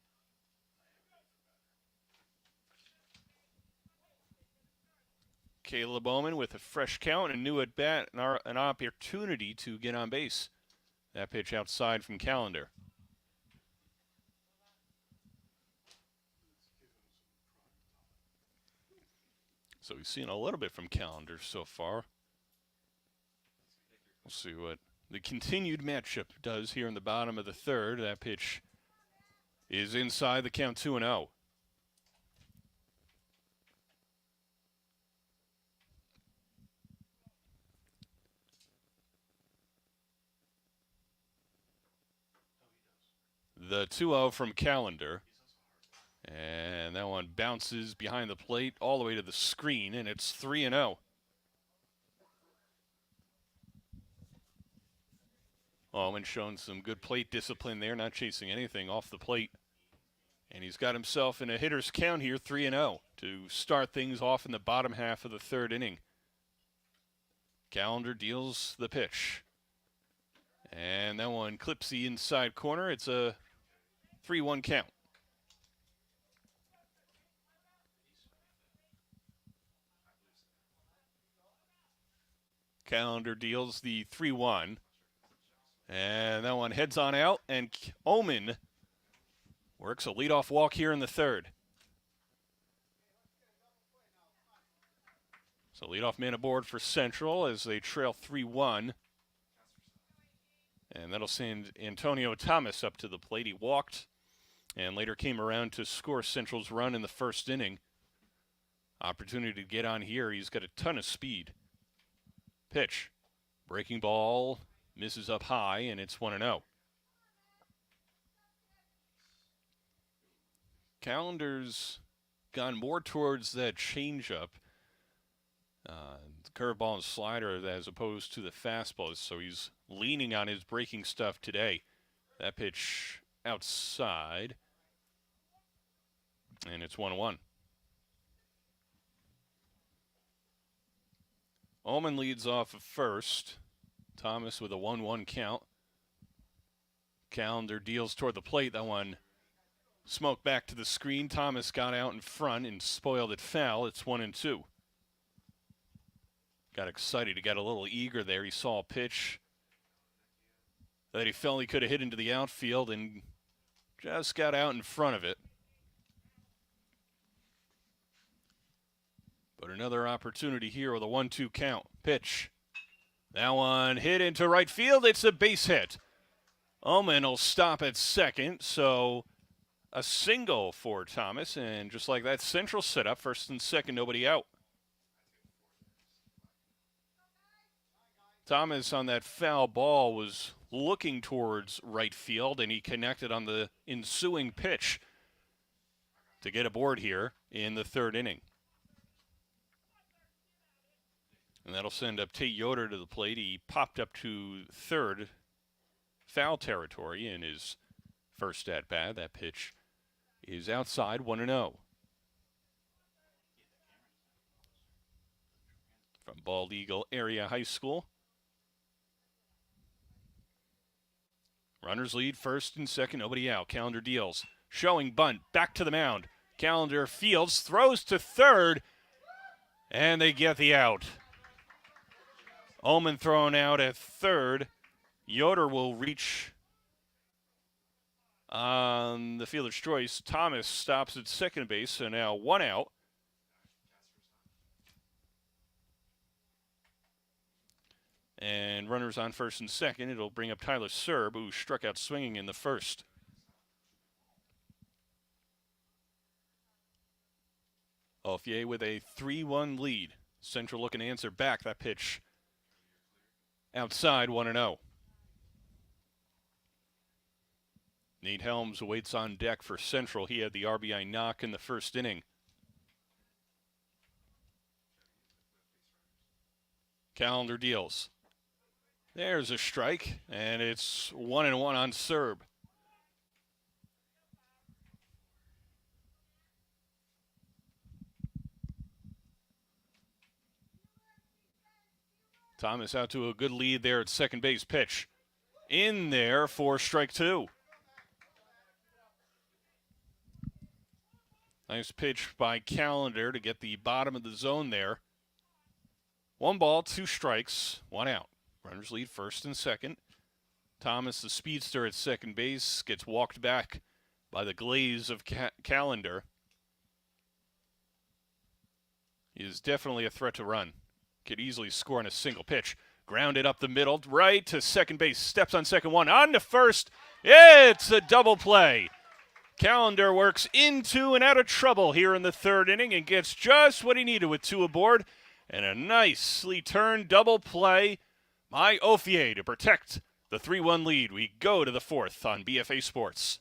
Caleb Bowman with a fresh count, a new at-bat, an opportunity to get on base. That pitch outside from Callender. So we've seen a little bit from Callender so far. We'll see what the continued matchup does here in the bottom of the third. That pitch is inside, the count 2-0. The 2-0 from Callender. And that one bounces behind the plate all the way to the screen, and it's 3-0. Owen showing some good plate discipline there, not chasing anything off the plate. And he's got himself in a hitter's count here, 3-0, to start things off in the bottom half of the third inning. Callender deals the pitch. And that one clips the inside corner. It's a 3-1 count. Callender deals the 3-1. And that one heads on out, and Oman works a leadoff walk here in the third. So leadoff man aboard for Central as they trail 3-1. And that'll send Antonio Thomas up to the plate. He walked and later came around to score Central's run in the first inning. Opportunity to get on here. He's got a ton of speed. Pitch. Breaking ball. Misses up high, and it's 1-0. Calendar's gone more towards that changeup, curveball and slider as opposed to the fastball. So he's leaning on his breaking stuff today. That pitch outside, and it's 1-1. Ullman leads off of first. Thomas with a 1-1 count. Callender deals toward the plate. That one smoked back to the screen. Thomas got out in front and spoiled it foul. It's 1-2. Got excited. He got a little eager there. He saw a pitch that he felt he could have hit into the outfield and just got out in front of it. But another opportunity here with a 1-2 count. Pitch. That one hit into right field. It's a base hit. Ullman will stop at second, so a single for Thomas, and just like that, Central set up first and second, nobody out. Thomas on that foul ball was looking towards right field, and he connected on the ensuing pitch to get aboard here in the third inning. And that'll send up Tate Yoder to the plate. He popped up to third, foul territory in his first at-bat. That pitch is outside, 1-0. From Bald Eagle Area High School. Runners lead first and second, nobody out. Callender deals. Showing bunt, back to the mound. Callender fields, throws to third, and they get the out. Ullman thrown out at third. Yoder will reach on the fielder's choice. Thomas stops at second base, so now one out. And runners on first and second. It'll bring up Tyler Serb, who struck out swinging in the first. Ofier with a 3-1 lead. Central looking to answer back. That pitch outside, 1-0. Nate Helms waits on deck for Central. He had the RBI knock in the first inning. Callender deals. There's a strike, and it's 1-1 on Serb. Thomas out to a good lead there at second base. Pitch in there for strike two. Nice pitch by Callender to get the bottom of the zone there. 1 ball, 2 strikes, 1 out. Runners lead first and second. Thomas, the speedster at second base, gets walked back by the glaze of Callender. He is definitely a threat to run. Could easily score on a single pitch. Grounded up the middle, right to second base. Steps on second one, on to first. It's a double play. Callender works into and out of trouble here in the third inning and gets just what he needed with 2 aboard. And a nicely turned double play by Ofier to protect the 3-1 lead. We go to the fourth on BFA Sports.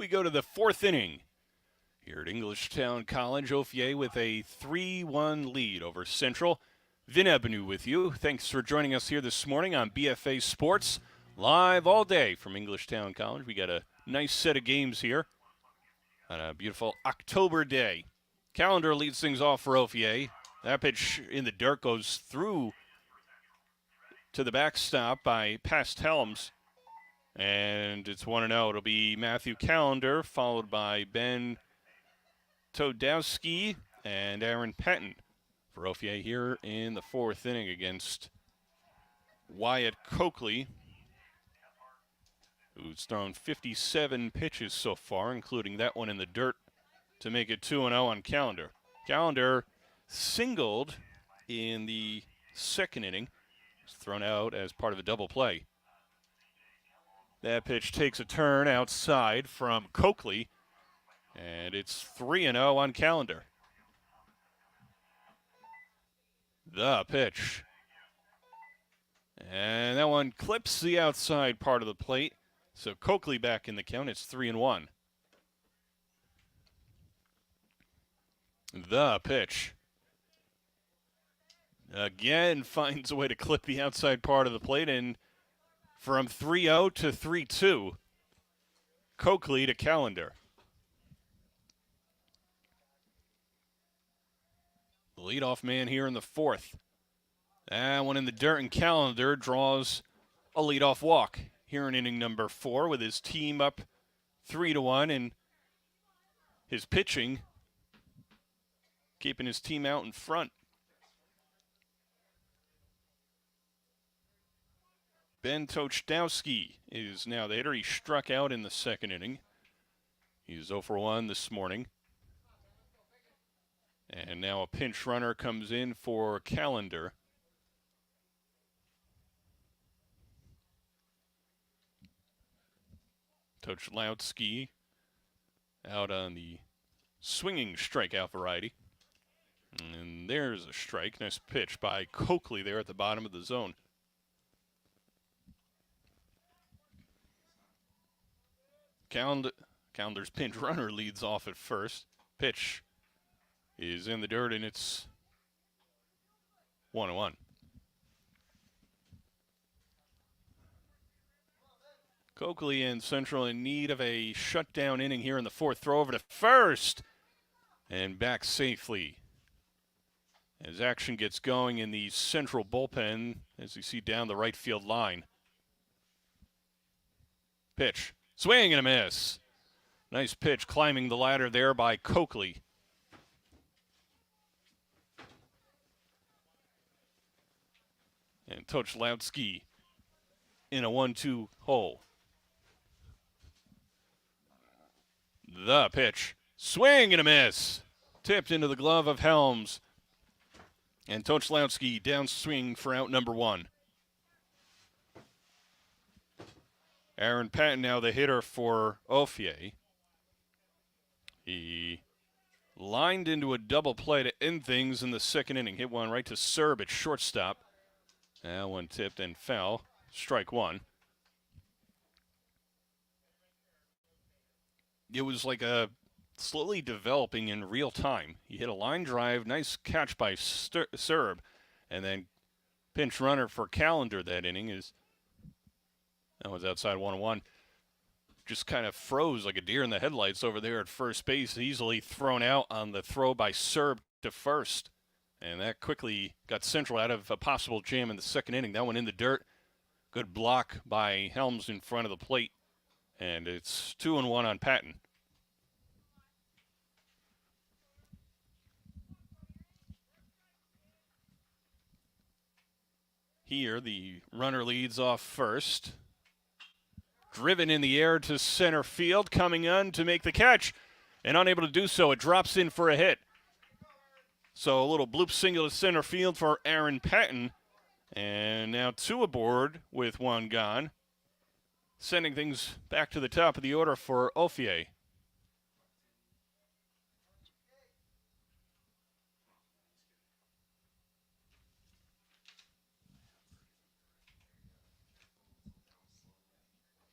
We go to the fourth inning here at Englishtown College. Ofier with a 3-1 lead over Central. Vin Ebenu with you. Thanks for joining us here this morning on BFA Sports. Live all day from Englishtown College. We got a nice set of games here on a beautiful October day. Calendar leads things off for Ofier. That pitch in the dirt goes through to the backstop by past Helms. And it's 1-0. It'll be Matthew Calendar, followed by Ben Todowski and Aaron Patton for Ofier here in the fourth inning against Wyatt Coakley, who's thrown 57 pitches so far, including that one in the dirt, to make it 2-0 on Calendar. Calendar singled in the second inning. Was thrown out as part of a double play. That pitch takes a turn outside from Coakley, and it's 3-0 on Calendar. The pitch. And that one clips the outside part of the plate. So Coakley back in the count. It's 3-1. The pitch. Again finds a way to clip the outside part of the plate, and from 3-0 to 3-2, Coakley to Calendar. The leadoff man here in the fourth. That one in the dirt, and Calendar draws a leadoff walk here in inning number 4 with his team up 3-1, and his pitching keeping his team out in front. Ben Tochdowski is now the hitter. He struck out in the second inning. He's 0 for 1 this morning. And now a pinch runner comes in for Calendar. Tochdowski out on the swinging strikeout variety. And there's a strike. Nice pitch by Coakley there at the bottom of the zone. Calendar's pinch runner leads off at first. Pitch is in the dirt, and it's 1-1. Coakley and Central in need of a shutdown inning here in the fourth. Throw over to first and back safely. As action gets going in the Central bullpen, as you see down the right field line. Pitch. Swing and a miss. Nice pitch climbing the ladder there by Coakley. And Tochdowski in a 1-2 hole. The pitch. Swing and a miss. Tipped into the glove of Helms. And Tochdowski downswing for out number 1. Aaron Patton now the hitter for Ofier. He lined into a double play to end things in the second inning. Hit one right to Serb at shortstop. That one tipped and foul. Strike one. It was like a slowly developing in real time. He hit a line drive, nice catch by Serb, and then pinch runner for Calendar that inning is that was outside 1-1. Just kind of froze like a deer in the headlights over there at first base, easily thrown out on the throw by Serb to first. And that quickly got Central out of a possible jam in the second inning. That one in the dirt. Good block by Helms in front of the plate. And it's 2-1 on Patton. Here, the runner leads off first. Driven in the air to center field, coming on to make the catch. And unable to do so, it drops in for a hit. So a little bloop single to center field for Aaron Patton. And now 2 aboard with 1 gone. Sending things back to the top of the order for Ofier.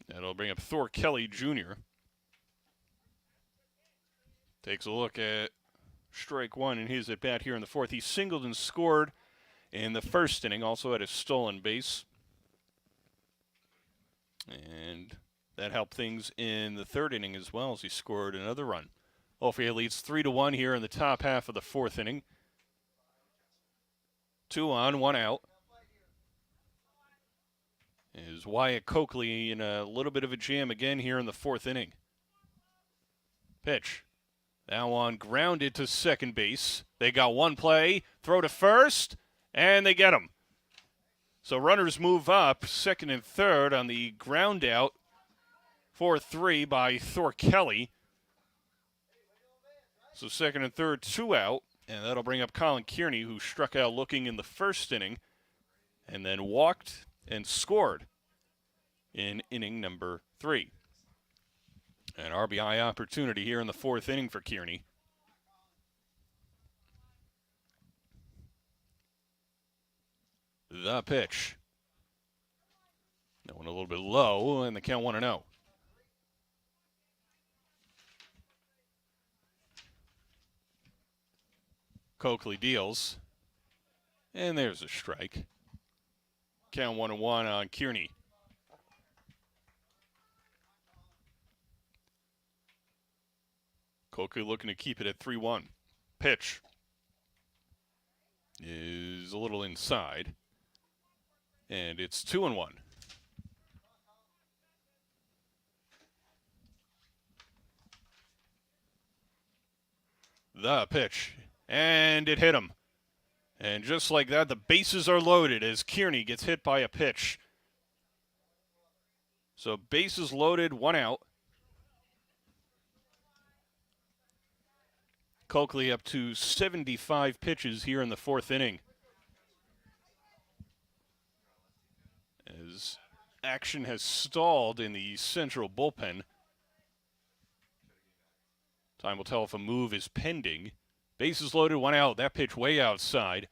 That'll bring up Thor Kelly Jr. takes a look at strike one in his at-bat here in the fourth. He singled and scored in the first inning, also had a stolen base. And that helped things in the third inning as well as he scored another run. Ofier leads 3-1 here in the top half of the fourth inning. 2 on, 1 out. Is Wyatt Coakley in a little bit of a jam again here in the fourth inning. Pitch. Now on grounded to second base. They got one play, throw to first, and they get him. So runners move up, second and third on the ground out. 4-3 by Thor Kelly. So second and third, 2 out, and that'll bring up Colin Kearney, who struck out looking in the first inning and then walked and scored in inning number 3. An RBI opportunity here in the fourth inning for Kearney. The pitch. That one a little bit low, and the count 1-0. Coakley deals. And there's a strike. Count 1-1 on Kearney. Coakley looking to keep it at 3-1. Pitch is a little inside. And it's 2-1. The pitch. And it hit him. And just like that, the bases are loaded as Kearney gets hit by a pitch. So bases loaded, 1 out. Coakley up to 75 pitches here in the fourth inning. As action has stalled in the central bullpen. Time will tell if a move is pending. Bases loaded, 1 out. That pitch way outside.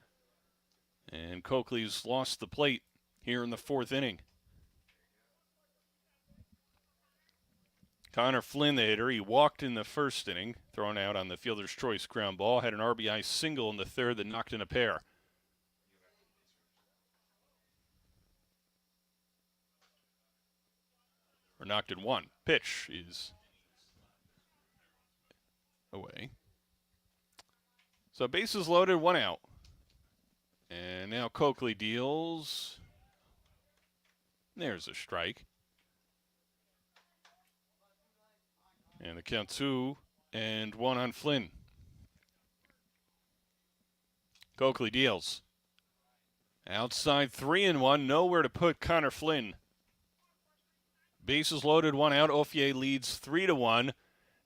And Coakley's lost the plate here in the fourth inning. Connor Flynn, the hitter, he walked in the first inning, thrown out on the fielder's choice ground ball. Had an RBI single in the third that knocked in a pair. Or knocked in one. Pitch is away. So bases loaded, 1 out. And now Coakley deals. There's a strike. And the count 2-1 on Flynn. Coakley deals. Outside 3-1, nowhere to put Connor Flynn. Bases loaded, 1 out. Ofier leads 3-1.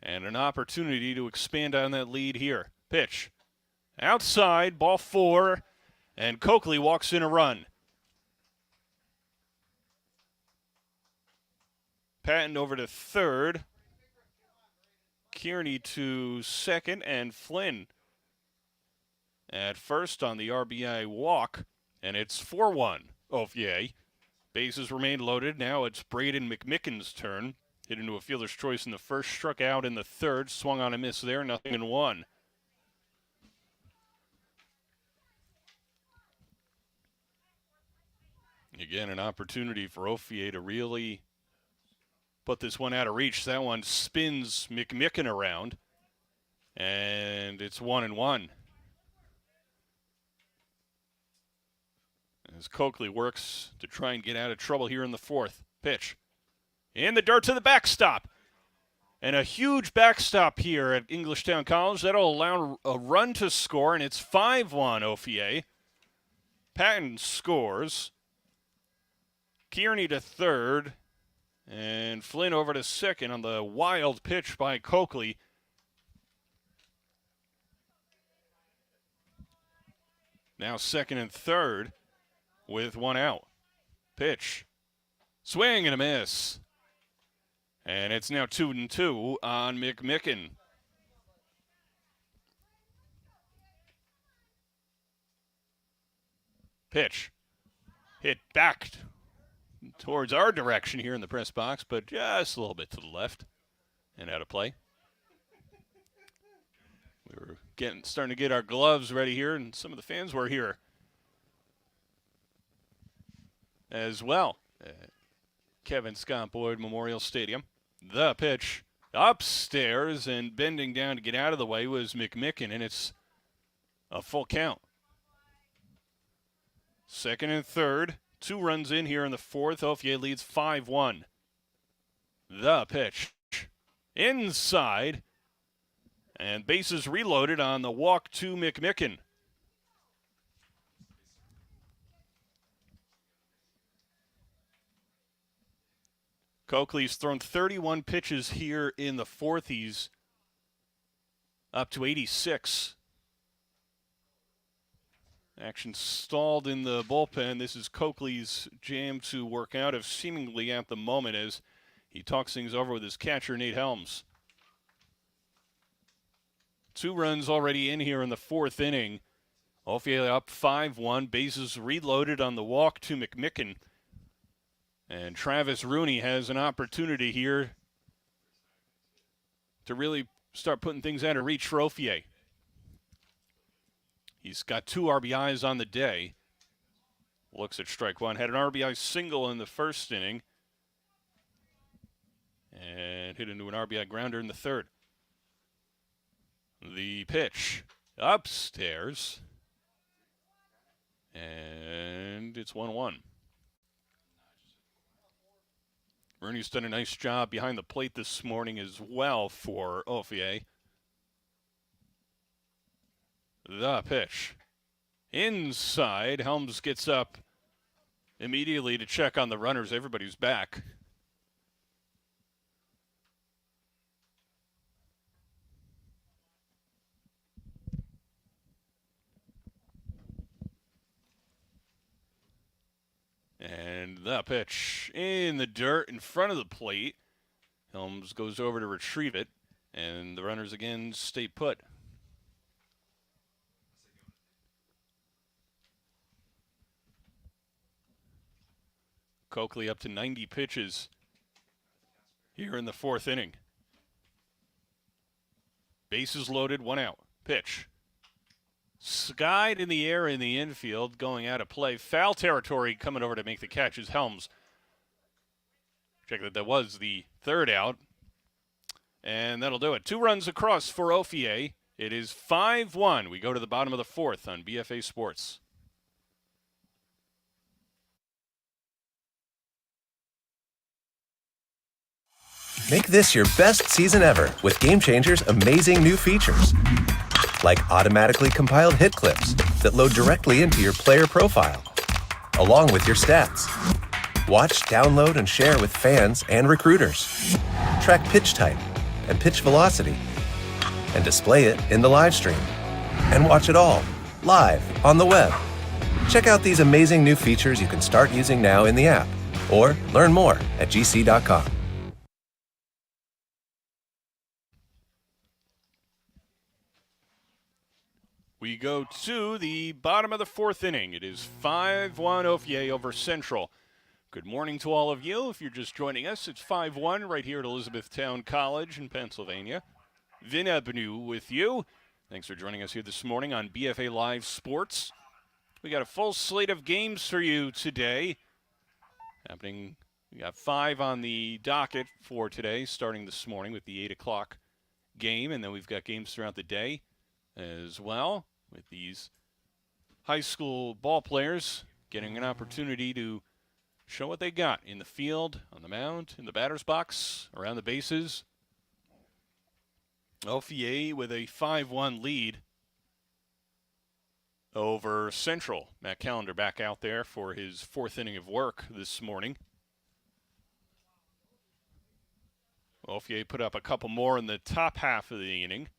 And an opportunity to expand on that lead here. Pitch. Outside, ball 4, and Coakley walks in a run. Patton over to third. Kearney to second, and Flynn at first on the RBI walk, and it's 4-1. Ofier. Bases remain loaded. Now it's Braden McMicken's turn. Hit into a fielder's choice in the first, struck out in the third, swung on a miss there, 0-1. Again, an opportunity for Ofier to really put this one out of reach. That one spins McMicken around, and it's 1-1. As Coakley works to try and get out of trouble here in the fourth. Pitch. In the dirt to the backstop. And a huge backstop here at Englishtown College. That'll allow a run to score, and it's 5-1 Ofier. Patton scores. Kearney to third, and Flynn over to second on the wild pitch by Coakley. Now second and third with 1 out. Pitch. Swing and a miss. And it's now 2-2 on McMicken. Pitch. Hit back towards our direction here in the press box, but just a little bit to the left and out of play. starting to get our gloves ready here, and some of the fans were here as well at Kevin Scott Boyd Memorial Stadium. The pitch upstairs, and bending down to get out of the way was McMicken, and it's a full count. Second and third, 2 runs in here in the fourth. Ofier leads 5-1. The pitch inside, and bases reloaded on the walk to McMicken. Coakley's thrown 31 pitches here in the fourth. He's up to 86. Action stalled in the bullpen. This is Coakley's jam to work out of seemingly at the moment as he talks things over with his catcher, Nate Helms. 2 runs already in here in the fourth inning. Ofier up 5-1. Bases reloaded on the walk to McMicken. And Travis Rooney has an opportunity here to really start putting things out of reach for Ofier. He's got 2 RBIs on the day. Looks at strike one. Had an RBI single in the first inning. And hit into an RBI grounder in the third. The pitch upstairs. And it's 1-1. Rooney's done a nice job behind the plate this morning as well for Ofier. The pitch inside. Helms gets up immediately to check on the runners. Everybody's back. And the pitch in the dirt in front of the plate. Helms goes over to retrieve it, and the runners again stay put. Coakley up to 90 pitches here in the fourth inning. Bases loaded, 1 out. Pitch. Skied in the air in the infield, going out of play. Foul territory coming over to make the catch is Helms. Check that was the 3rd out. And that'll do it. 2 runs across for Ofier. It is 5-1. We go to the bottom of the 4th on BFA Sports. Make this your best season ever with Gamechanger's amazing new features. Like automatically compiled hit clips that load directly into your player profile, along with your stats. Watch, download, and share with fans and recruiters. Track pitch type and pitch velocity, and display it in the live stream. And watch it all, live, on the web. Check out these amazing new features you can start using now in the app, or learn more at gc.com. We go to the bottom of the 4th inning. It is 5-1 Ofier over Central. Good morning to all of you. If you're just joining us, it's 5-1 right here at Elizabethtown College in Pennsylvania. Vin Abnu with you. Thanks for joining us here this morning on BFA Live Sports. We got a full slate of games for you today. We got 5 on the docket for today, starting this morning with the 8 o'clock game, and then we've got games throughout the day as well, with these high school ball players getting an opportunity to show what they got in the field, on the mound, in the batter's box, around the bases. Ofier with a 5-1 lead over Central. Matt Callender back out there for his 4th inning of work this morning. Ofier put up a couple more in the top half of the inning,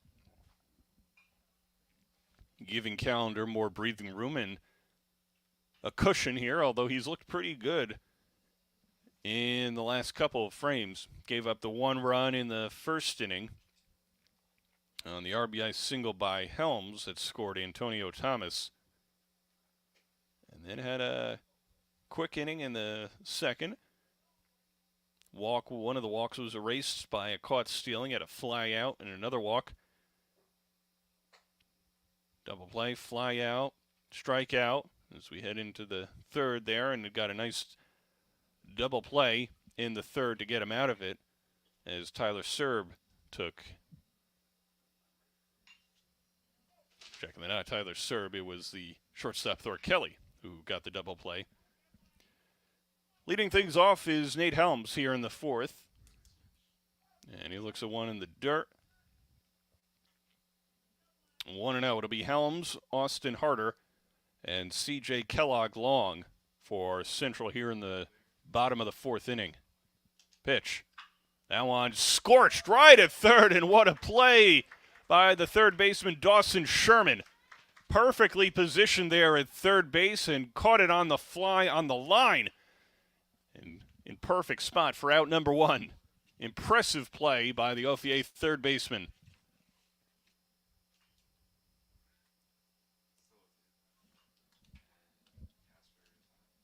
giving Callender more breathing room and a cushion here, although he's looked pretty good in the last couple of frames. Gave up the 1 run in the first inning on the RBI single by Helms that scored Antonio Thomas. And then had a quick inning in the second. One of the walks was erased by a caught stealing, had a fly out and another walk. Double play, fly out, strike out as we head into the third there, and it got a nice double play in the third to get him out of it as Tyler Serb took. Checking that out, Tyler Serb, it was the shortstop Thor Kelly who got the double play. Leading things off is Nate Helms here in the fourth. And he looks at one in the dirt. 1-0. It'll be Helms, Austin Harder, and C.J. Kellogg Long for Central here in the bottom of the fourth inning. Pitch. That one scorched right at third, and what a play by the third baseman Dawson Sherman. Perfectly positioned there at third base and caught it on the fly on the line. And in perfect spot for out number one. Impressive play by the Ofier third baseman.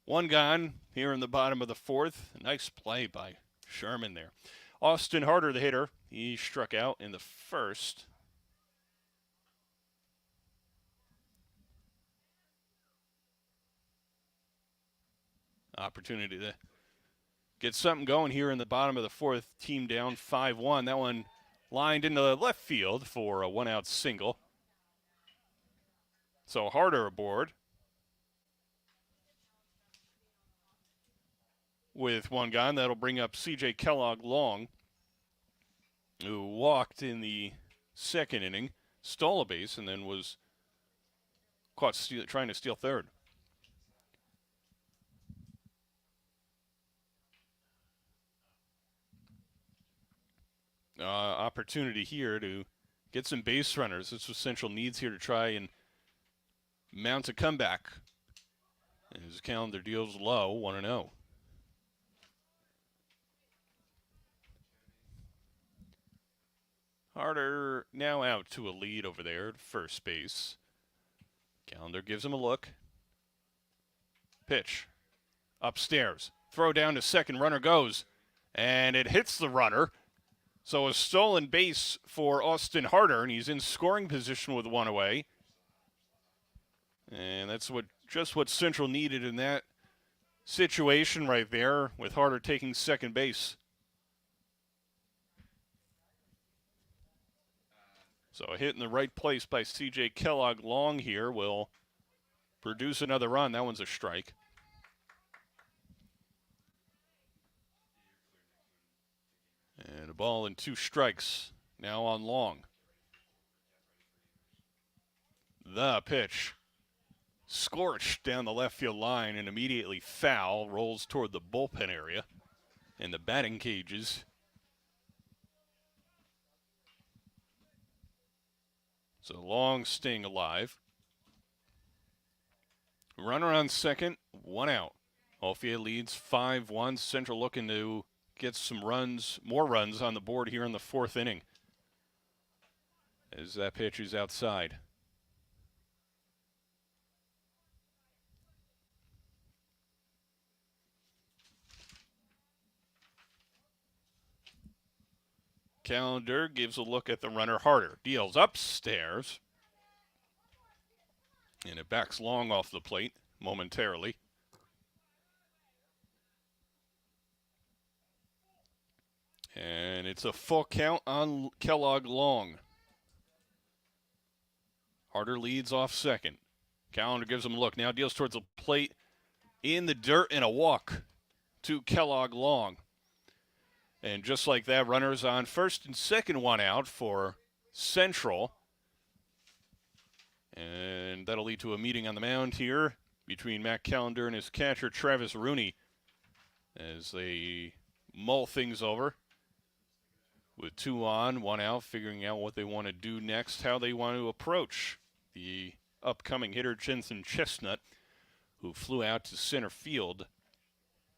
One gone here in the bottom of the fourth. Nice play by Sherman there. Austin Harder, the hitter, he struck out in the first. Opportunity to get something going here in the bottom of the fourth. Team down 5-1. That one lined into left field for a one-out single. So Harder aboard with one gone. That'll bring up C.J. Kellogg Long, who walked in the second inning, stole a base, and then was caught trying to steal third. Opportunity here to get some base runners. This was Central needs here to try and mount a comeback. His calendar deals low, 1-0. Harder now out to a lead over there at first base. Calendar gives him a look. Pitch. Upstairs. Throw down to second. Runner goes. And it hits the runner. So a stolen base for Austin Harder, and he's in scoring position with one away. And that's just what Central needed in that situation right there, with Harder taking second base. So a hit in the right place by C.J. Kellogg Long here will produce another run. That one's a strike. And a ball and two strikes now on Long. The pitch. Scorched down the left field line and immediately foul. Rolls toward the bullpen area and the batting cages. So Long staying alive. Runner on second, one out. Ofier leads 5-1. Central looking to get some runs, more runs on the board here in the fourth inning. As that pitch is outside. Calendar gives a look at the runner. Harder deals upstairs. And it backs Long off the plate momentarily. And it's a full count on Kellogg Long. Harder leads off second. Calendar gives him a look. Now deals towards the plate in the dirt and a walk to Kellogg Long. And just like that, runners on first and second, one out for Central. And that'll lead to a meeting on the mound here between Matt Calendar and his catcher, Travis Rooney, as they mull things over with two on, one out, figuring out what they want to do next, how they want to approach the upcoming hitter, Jensen Chestnut, who flew out to center field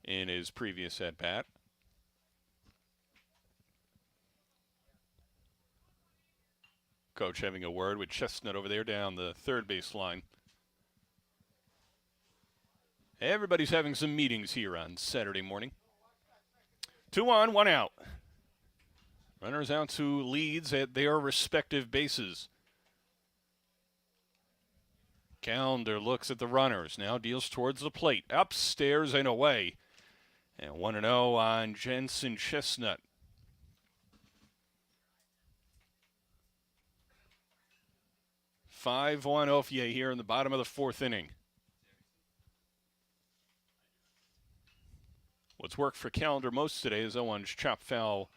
in his previous at-bat. Coach having a word with Chestnut over there down the third base line. Everybody's having some meetings here on Saturday morning. 2 on, 1 out. Runners out to leads at their respective bases. Calendar looks at the runners, now deals towards the plate, upstairs and away. And 1-0 on Jensen Chestnut. "5-1 Ofier here in the bottom of the fourth inning. What's worked for Calendar most today is Owen's chop foul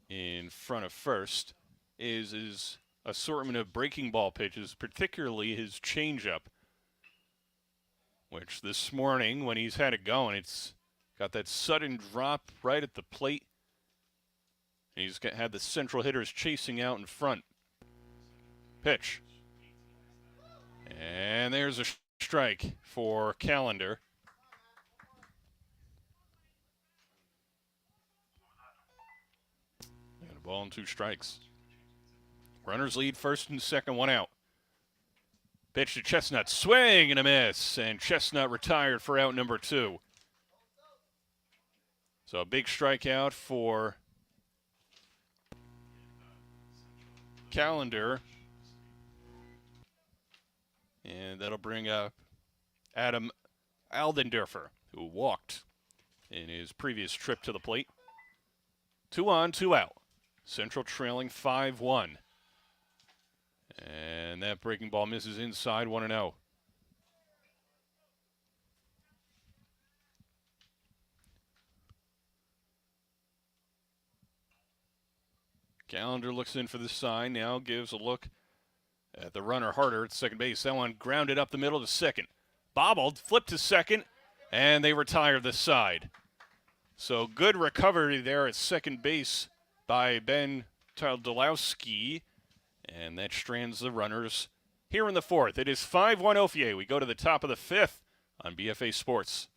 in front of first is his assortment of breaking ball pitches, particularly his changeup, which this morning when he's had it going, it's got that sudden drop right at the plate. He's had the central hitters chasing out in front. Pitch. And there's a strike for Calendar. And a ball and 2 strikes. Runners lead first and second, 1 out. Pitch to Chestnut, swing and a miss, and Chestnut retired for out number 2. So a big strikeout for Calendar. And that'll bring up Adam Aldendorfer, who walked in his previous trip to the plate. 2 on, 2 out. Central trailing 5-1. And that breaking ball misses inside, 1-0. Calendar looks in for the sign, now gives a look at the runner Harder at second base. That one grounded up the middle to second. Bobbled, flipped to second, and they retire the side. So good recovery there at second base by Ben Taldalowski. And that strands the runners here in the fourth. It is 5-1 Ofier. We go to the top of the fifth on BFA Sports.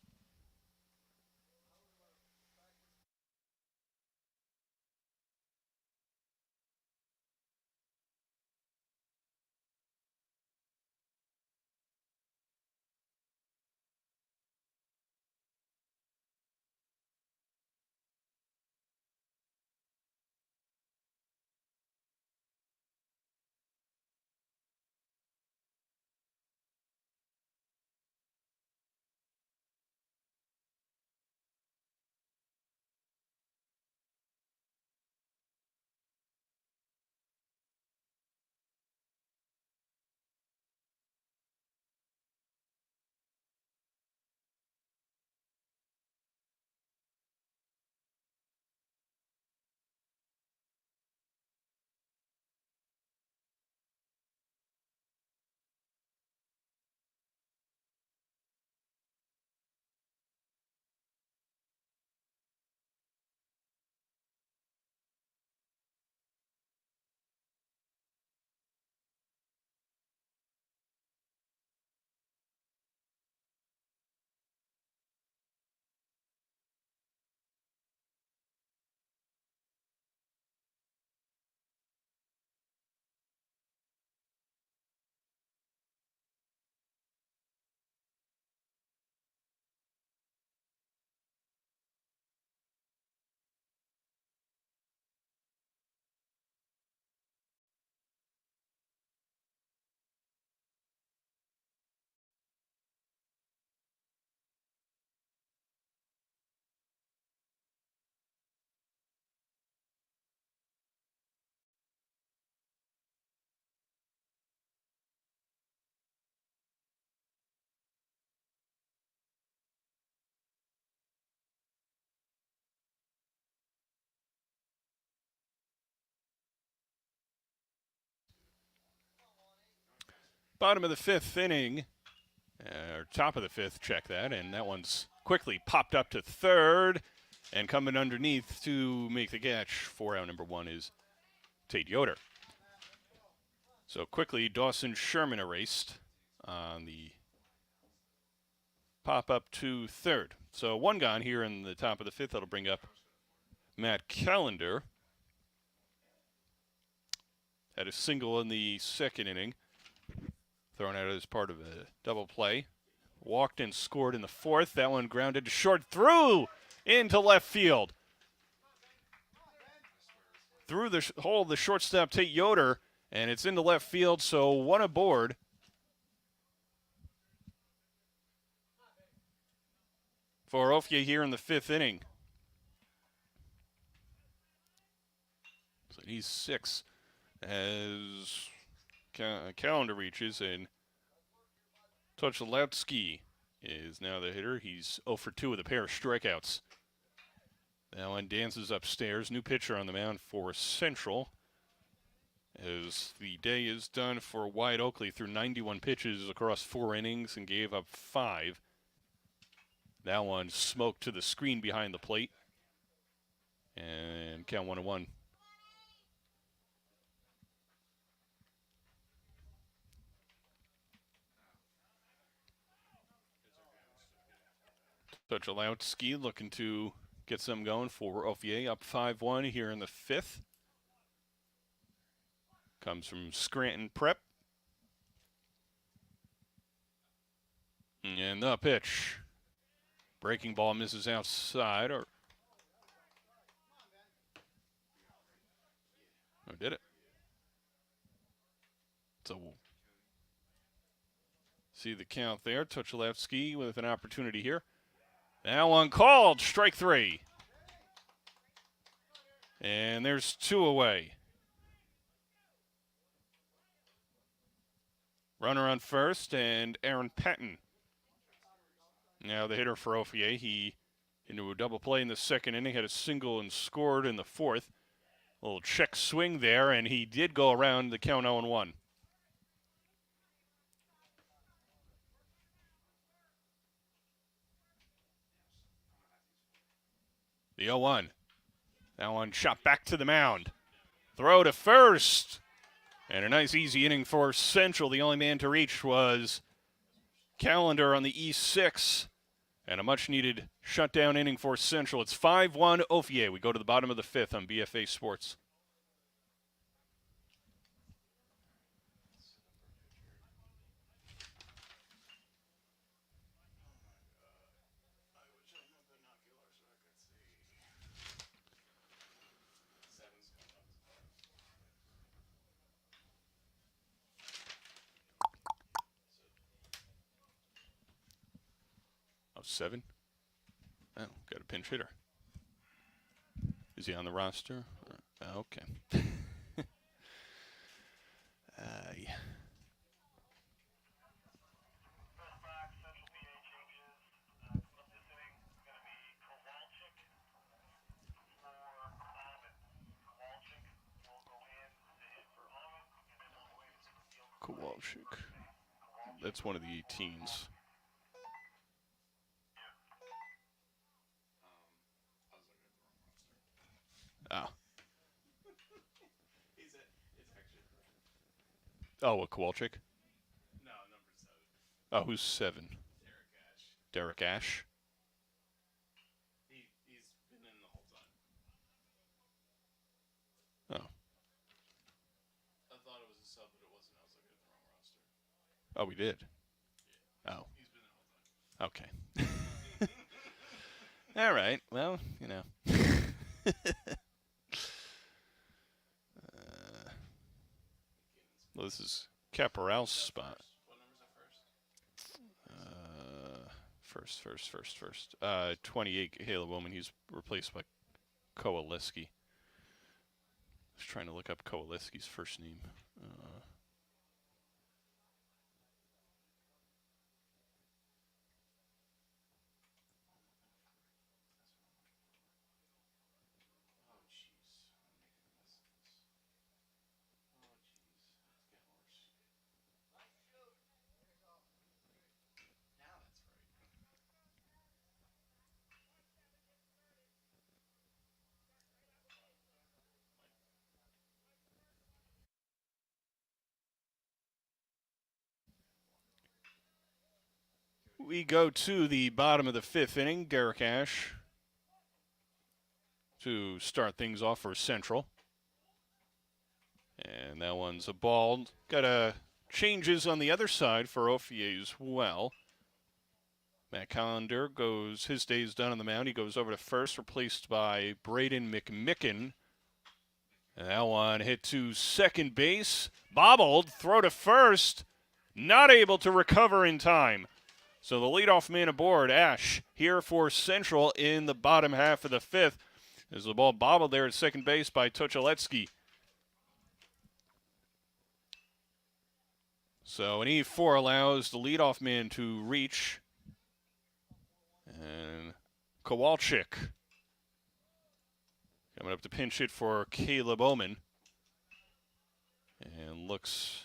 Bottom of the fifth inning, or top of the fifth, check that, and that one's quickly popped up to third, and coming underneath to make the catch for out number 1 is Tate Yoder. So quickly, Dawson Sherman erased on the pop up to third. So 1 gone here in the top of the fifth. That'll bring up Matt Calendar. Had a single in the second inning, thrown out as part of a double play. Walked and scored in the fourth. That one grounded to short, through into left field. Through the hole, the shortstop Tate Yoder, and it's into left field, so 1 aboard. for Ofier here in the 5th inning. So he's 6 as calendar reaches, and Tochalowski is now the hitter. He's 0 for 2 with a pair of strikeouts. That one dances upstairs. New pitcher on the mound for Central, as the day is done for Wyatt Oakley through 91 pitches across 4 innings and gave up 5. That one smoked to the screen behind the plate. And count 1-1. Tochalowski looking to get some going for Ofier, up 5-1 here in the 5th. Comes from Scranton Prep. And the pitch. Breaking ball misses outside. Oh, did it? So see the count there. Tochalowski with an opportunity here. That one called. Strike 3. And there's 2 away. Runner on first, and Aaron Patton. Now the hitter for Ofier. He into a double play in the 2nd inning, had a single and scored in the 4th. A little check swing there, and he did go around the count 0-1. The 0-1. That one shot back to the mound. Throw to first. And a nice easy inning for Central. The only man to reach was Callender on the E6. And a much-needed shutdown inning for Central. It's 5-1 Ofier. We go to the bottom of the 5th on BFA Sports. Oh, 7? Oh, got a pinch hitter. Is he on the roster? Okay. Yeah. Kowalczyk. That's one of the 18s. Oh. Oh, what, Kowalczyk? No, number 7. Oh, who's 7? Derek Ash. Derek Ash? He's been in the whole time. Oh. I thought it was a sub, but it wasn't. I was looking at the wrong roster. Oh, we did? Oh. He's been in the whole time. Okay. All right. Well, you know. Well, this is Caporal's spot. What number's at First. 28, Halo Woman. He's replaced by Kowaleski. I was trying to look up Kowaleski's first name. We go to the bottom of the 5th inning. Derek Ash to start things off for Central. And that one's a ball. Got changes on the other side for Ofier as well. Matt Callender goes, his day's done on the mound. He goes over to first, replaced by Braden McMicken. And that one hit to second base. Bobbled, throw to first. Not able to recover in time. So the leadoff man aboard, Ash, here for Central in the bottom half of the fifth. As the ball bobbled there at second base by Tochaletsky. So an E4 allows the leadoff man to reach. And Kowalczyk coming up to pinch hit for Caleb Oman. And looks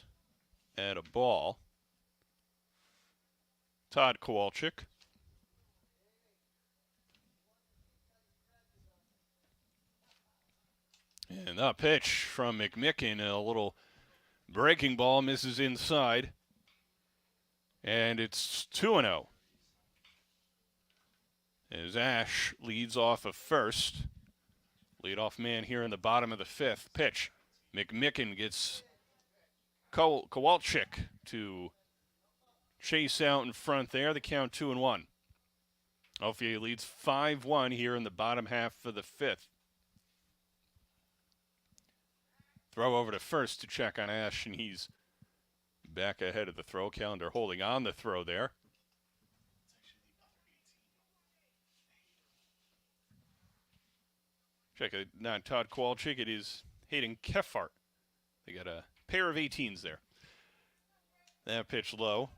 at a ball. Todd Kowalczyk. And the pitch from McMicken, a little breaking ball, misses inside. And it's 2-0. As Ash leads off of first. Leadoff man here in the bottom of the fifth. Pitch. McMicken gets Kowalczyk to chase out in front there. The count 2-1. Ofier leads 5-1 here in the bottom half of the fifth. Throw over to first to check on Ash, and he's back ahead of the throw. Callender holding on the throw there. Check it, not Todd Kowalczyk, it is Hayden Kefart. They got a pair of 18s there. That pitch low.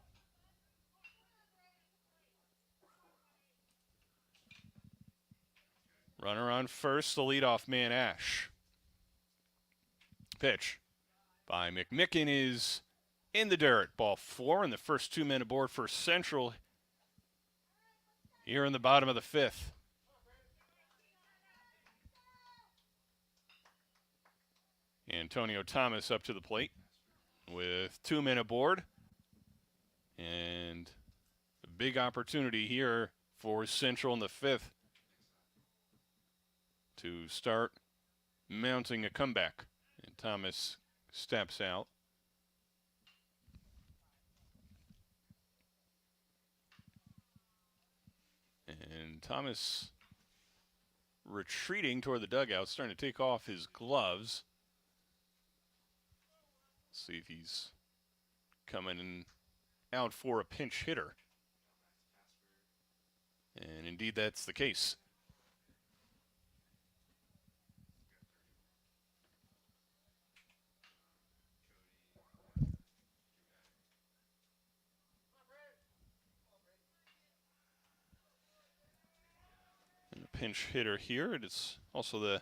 Runner on first, the leadoff man, Ash. Pitch by McMicken is in the dirt. Ball 4, and the first 2 men aboard for Central here in the bottom of the fifth. Antonio Thomas up to the plate with 2 men aboard. And a big opportunity here for Central in the fifth to start mounting a comeback. And Thomas steps out. And Thomas retreating toward the dugout, starting to take off his gloves. See if he's coming in out for a pinch hitter. And indeed that's the case. And a pinch hitter here. It is also the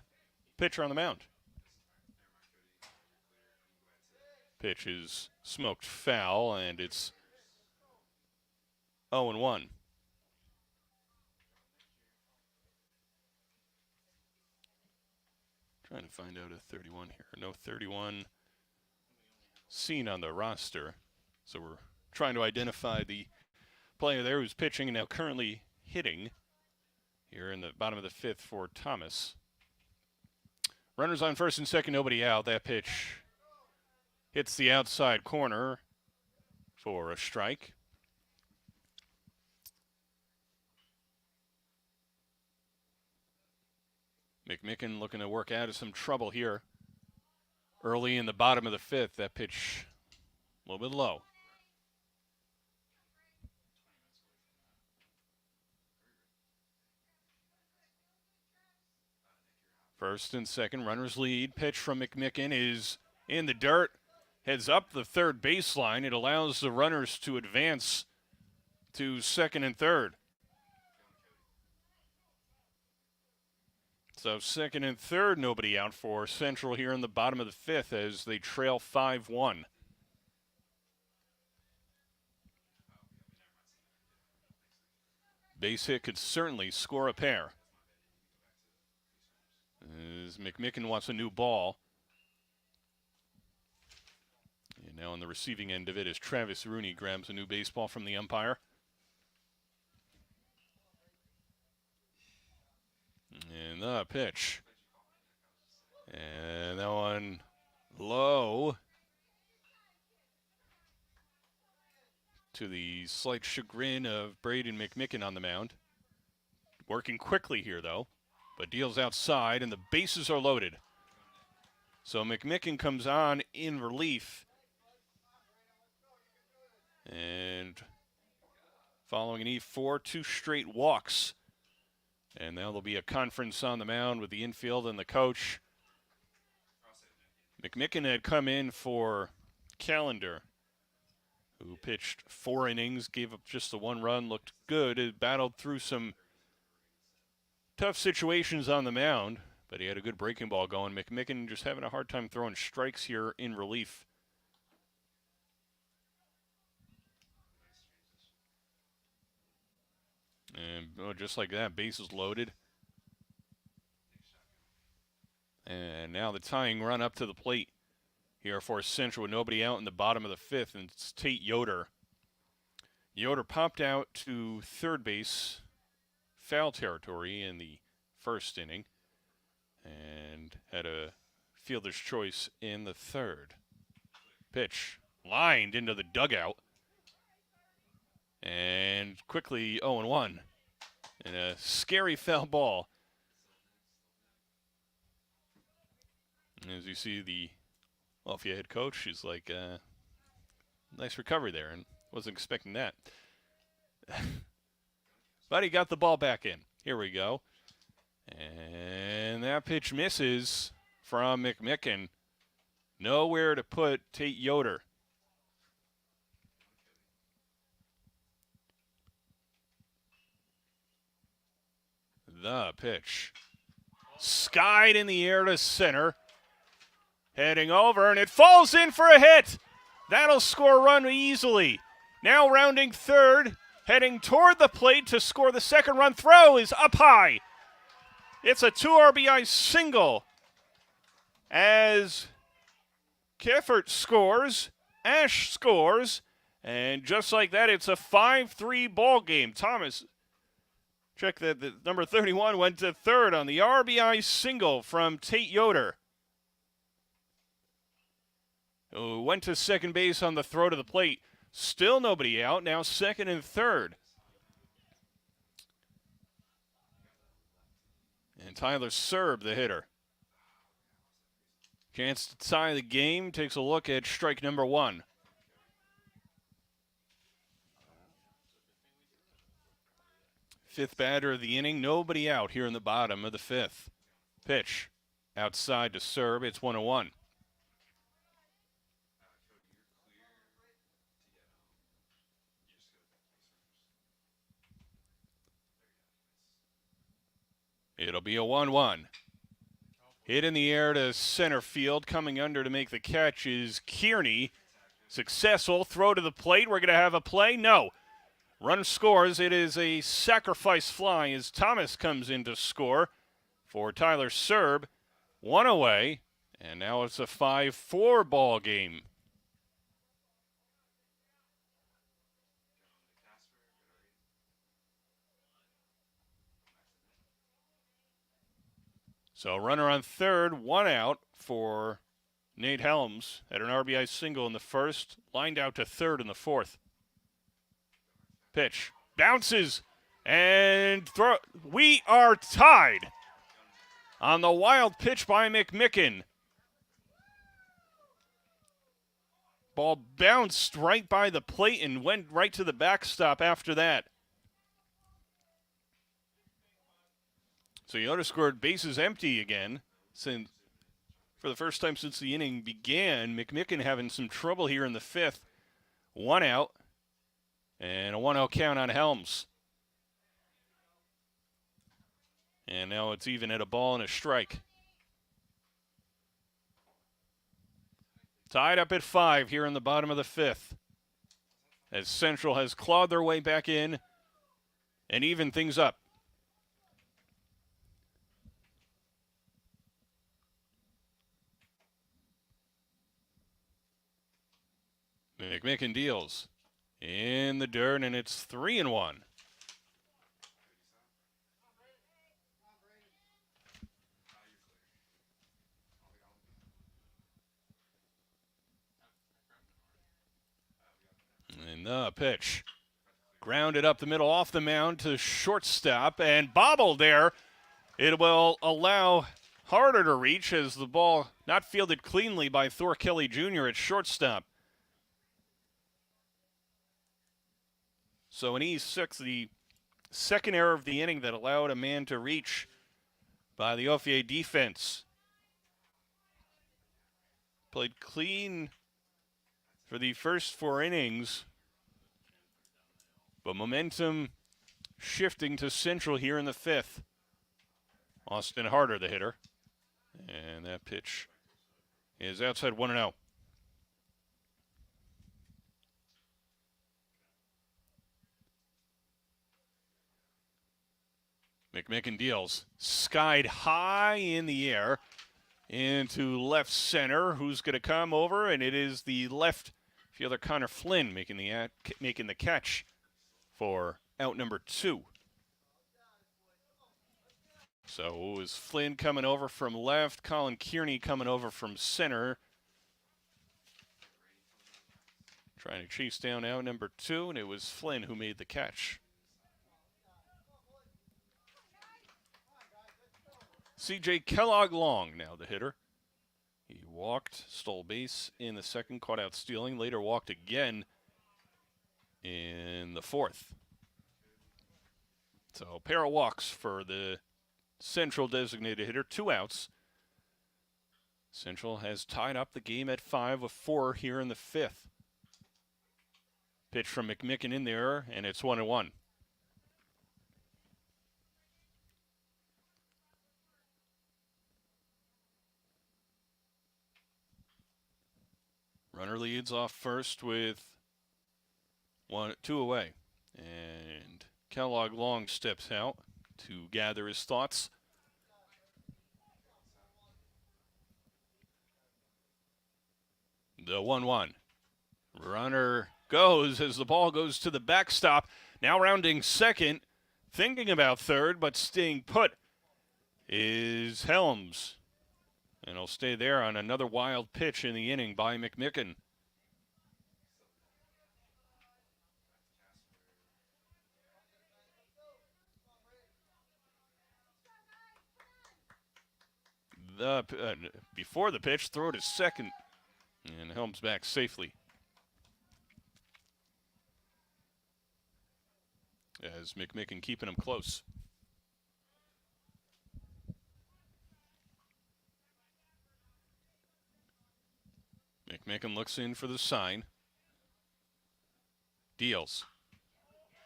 pitcher on the mound. Pitch is smoked foul, and it's 0-1. Trying to find out a 31 here. No 31 seen on the roster. So we're trying to identify the player there who's pitching and now currently hitting here in the bottom of the fifth for Thomas. Runners on first and second, nobody out. That pitch hits the outside corner for a strike. McMicken looking to work out of some trouble here early in the bottom of the fifth. That pitch a little bit low. First and second, runners lead. Pitch from McMicken is in the dirt. Heads up the third baseline. It allows the runners to advance to second and third. So second and third, nobody out for Central here in the bottom of the fifth as they trail 5-1. Base hit could certainly score a pair. As McMicken wants a new ball. And now on the receiving end of it as Travis Rooney grabs a new baseball from the umpire. And the pitch. And that one low. To the slight chagrin of Braden McMicken on the mound. Working quickly here though, but deals outside and the bases are loaded. So McMicken comes on in relief. And following an E4, 2 straight walks. And now there'll be a conference on the mound with the infield and the coach. McMicken had come in for Callender, who pitched 4 innings, gave up just the 1 run, looked good. It battled through some tough situations on the mound, but he had a good breaking ball going. McMicken just having a hard time throwing strikes here in relief. And just like that, bases loaded. And now the tying run up to the plate here for Central with nobody out in the bottom of the 5th, and it's Tate Yoder. Yoder popped out to third base, foul territory in the 1st inning, and had a fielder's choice in the 3rd. Pitch lined into the dugout, and quickly 0-1, and a scary foul ball. As you see the Ofier head coach, she's like, nice recovery there, and wasn't expecting that. But he got the ball back in. Here we go. And that pitch misses from McMicken. Nowhere to put Tate Yoder. The pitch. Skied in the air to center. Heading over, and it falls in for a hit. That'll score a run easily. Now rounding third, heading toward the plate to score the 2nd run. Throw is up high. It's a 2 RBI single as Kiffert scores, Ash scores, and just like that, it's a 5-3 ball game. Thomas, check that the number 31 went to third on the RBI single from Tate Yoder, who went to second base on the throw to the plate. Still nobody out. Now 2nd and 3rd. And Tyler Serb, the hitter. Chance to tie the game. Takes a look at strike number 1. Fifth batter of the inning. Nobody out here in the bottom of the 5th. Pitch outside to Serb. It's 1-1. It'll be a 1-1. Hit in the air to center field. Coming under to make the catch is Kearney. Successful. Throw to the plate. We're going to have a play. No. Run scores. It is a sacrifice fly as Thomas comes in to score for Tyler Serb. 1 away. And now it's a 5-4 ball game. So runner on third, 1 out for Nate Helms. Had an RBI single in the 1st, lined out to third in the 4th. Pitch, bounces, and throw. We are tied on the wild pitch by McMicken. Ball bounced right by the plate and went right to the backstop after that. So Yoder scored bases empty again since, for the first time since the inning began. McMicken having some trouble here in the 5th. 1 out and a 1-0 count on Helms. And now it's even at a ball and a strike. Tied up at 5 here in the bottom of the 5th. As Central has clawed their way back in and even things up. McMicken deals in the dirt, and it's 3-1. And the pitch. Grounded up the middle off the mound to shortstop and bobbled there. It will allow Harder to reach as the ball not fielded cleanly by Thor Kelly Jr. at shortstop. So an E6, the second error of the inning that allowed a man to reach by the Ofier defense. Played clean for the first 4 innings, but momentum shifting to Central here in the 5th. Austin Harder, the hitter. And that pitch is outside 1-0. McMicken deals. Skied high in the air into left center. Who's going to come over? And it is the left fielder Connor Flynn making the catch for out number 2. So it was Flynn coming over from left, Colin Kearney coming over from center. Trying to chase down out number 2, and it was Flynn who made the catch. C.J. Kellogg Long now the hitter. He walked, stole base in the 2nd, caught out stealing, later walked again in the 4th. So a pair of walks for the Central designated hitter, 2 outs. Central has tied up the game at 5 with 4 here in the 5th. Pitch from McMicken in there, and it's 1-1. Runner leads off first with 2 away. And Kellogg Long steps out to gather his thoughts. The 1-1. Runner goes as the ball goes to the backstop. Now rounding second, thinking about third, but staying put is Helms. And he'll stay there on another wild pitch in the inning by McMicken. Before the pitch, throw to second. And Helms back safely. As McMicken keeping him close. McMicken looks in for the sign. Deals.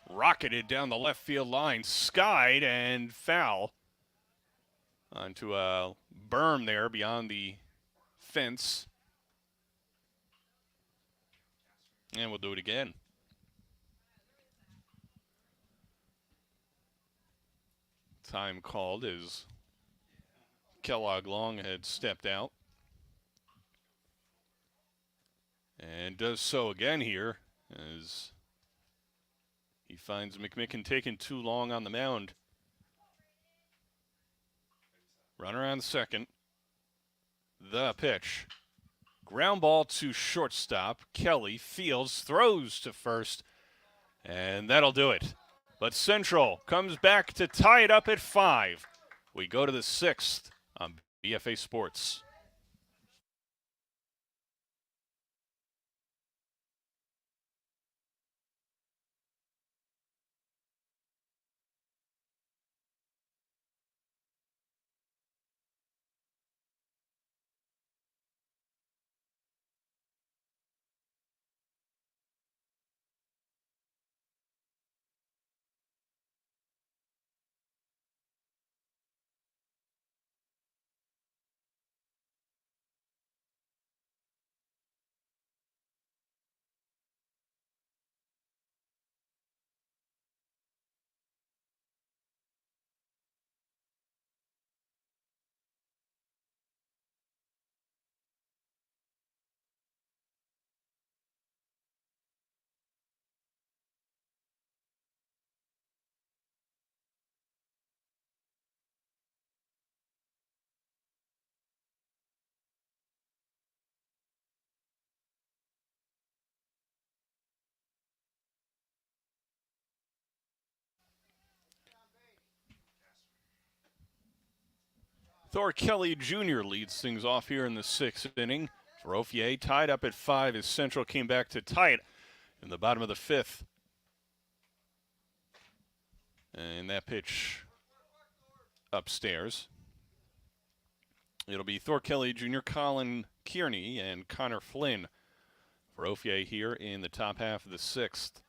Rocketed down the left field line. Skied and foul. Onto a berm there beyond the fence. And we'll do it again. Time called as Kellogg Long had stepped out. And does so again here as he finds McMicken taking too long on the mound. Runner on second. The pitch. Ground ball to shortstop. Kelly fields, throws to first, and that'll do it. But Central comes back to tie it up at 5. We go to the 6th on BFA Sports. Thor Kelly Jr. leads things off here in the 6th inning. For Ofier, tied up at 5 as Central came back to tie it in the bottom of the 5th. And that pitch upstairs. It'll be Thor Kelly Jr., Colin Kearney, and Connor Flynn for Ofier here in the top half of the 6th.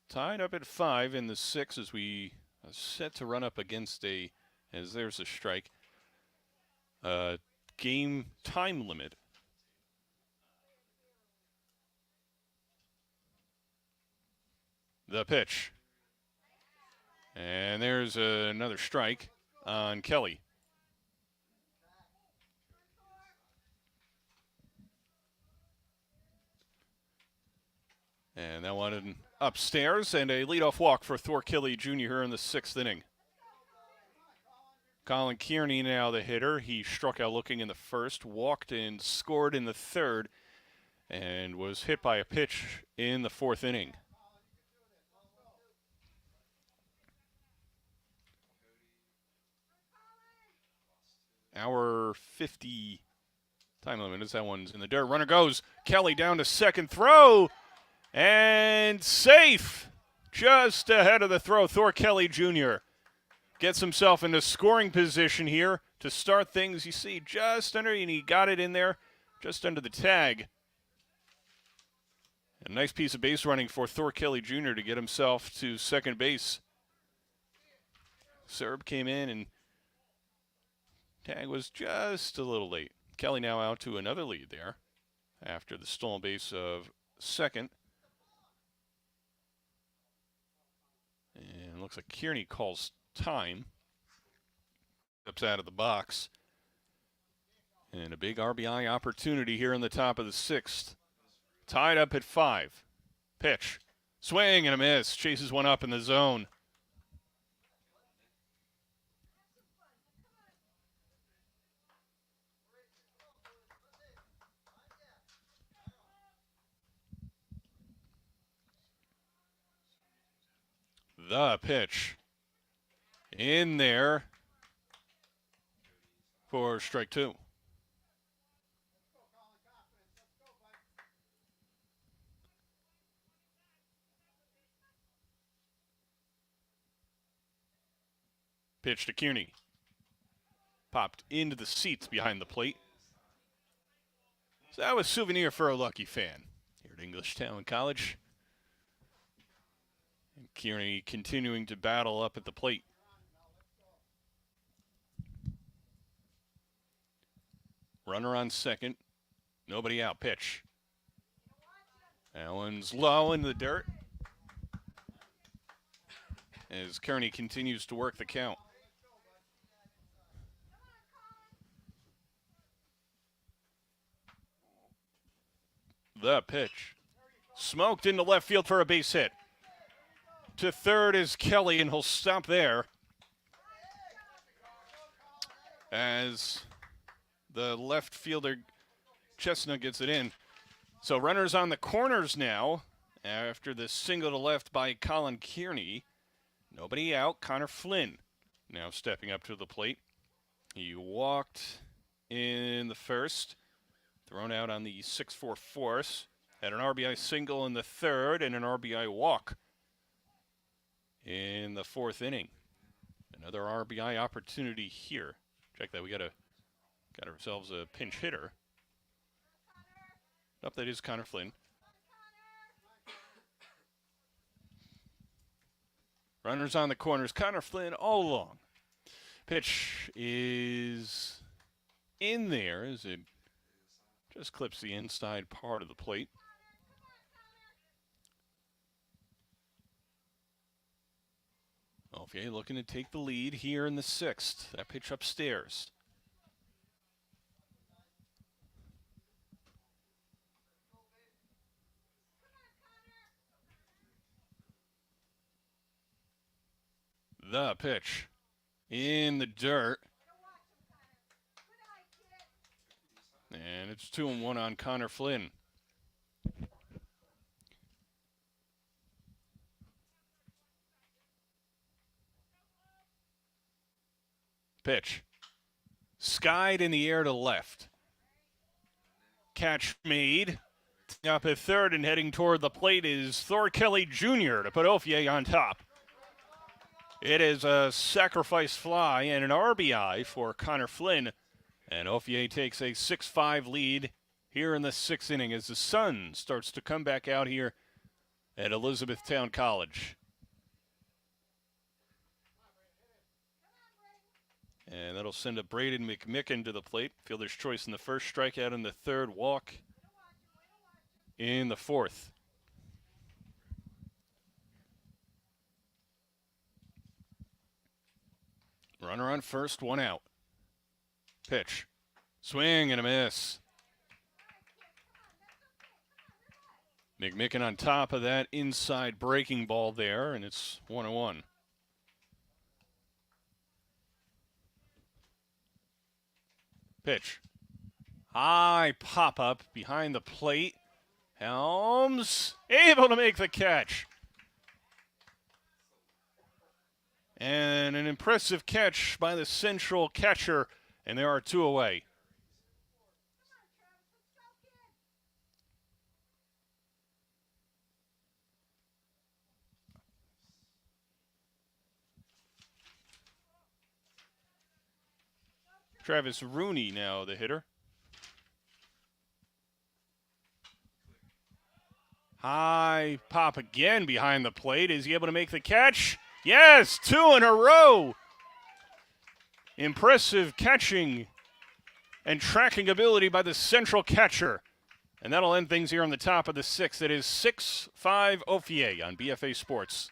Tied up at 5 in the 6th as we are set to run up against as there's a strike, game time limit. The pitch. And there's another strike on Kelly. And that one upstairs, and a leadoff walk for Thor Kelly Jr. here in the 6th inning. Colin Kearney now the hitter. He struck out looking in the 1st, walked and scored in the 3rd, and was hit by a pitch in the 4th inning. Hour 50 time limit as that one's in the dirt. Runner goes. Kelly down to second. Throw. And safe. Just ahead of the throw. Thor Kelly Jr. gets himself into scoring position here to start things. You see just under, and he got it in there just under the tag. A nice piece of base running for Thor Kelly Jr. to get himself to second base. Serb came in and tag was just a little late. Kelly now out to another lead there after the stolen base of second. And looks like Kearney calls time. Steps out of the box. And a big RBI opportunity here in the top of the 6th. Tied up at 5. Pitch. Swing and a miss. Chases one up in the zone. The pitch. In there for strike 2. Pitch to Kearney. Popped into the seats behind the plate. So that was a souvenir for a lucky fan here at Englishtown College. And Kearney continuing to battle up at the plate. Runner on second. Nobody out. Pitch. That one's low in the dirt as Kearney continues to work the count. The pitch. Smoked into left field for a base hit. To third is Kelly, and he'll stop there as the left fielder Chestnut gets it in. So runners on the corners now after the single to left by Colin Kearney. Nobody out. Connor Flynn now stepping up to the plate. He walked in the 1st. Thrown out on the 6-4 force. Had an RBI single in the 3rd and an RBI walk in the 4th inning. Another RBI opportunity here. Check that. We got ourselves a pinch hitter. Nope, that is Connor Flynn. Runners on the corners. Connor Flynn all along. Pitch is in there as it just clips the inside part of the plate. Ofier looking to take the lead here in the 6th. That pitch upstairs. The pitch in the dirt. And it's 2-1 on Connor Flynn. Pitch. Skied in the air to left. Catch made. Up at third and heading toward the plate is Thor Kelly Jr. to put Ofier on top. It is a sacrifice fly and an RBI for Connor Flynn. And Ofier takes a 6-5 lead here in the sixth inning as the sun starts to come back out here at Elizabethtown College. And that'll send up Braden McMicken to the plate. Fielder's choice in the first, strikeout in the third, walk in the fourth. Runner on first, one out. Pitch. Swing and a miss. McMicken on top of that inside breaking ball there, and it's 1-1. Pitch. High pop-up behind the plate. Helms able to make the catch. And an impressive catch by the central catcher, and there are two away. Travis Rooney now the hitter. High pop again behind the plate. Is he able to make the catch? Yes, two in a row. Impressive catching and tracking ability by the central catcher. And that'll end things here on the top of the sixth. It is 6-5 Ofier on BFA Sports.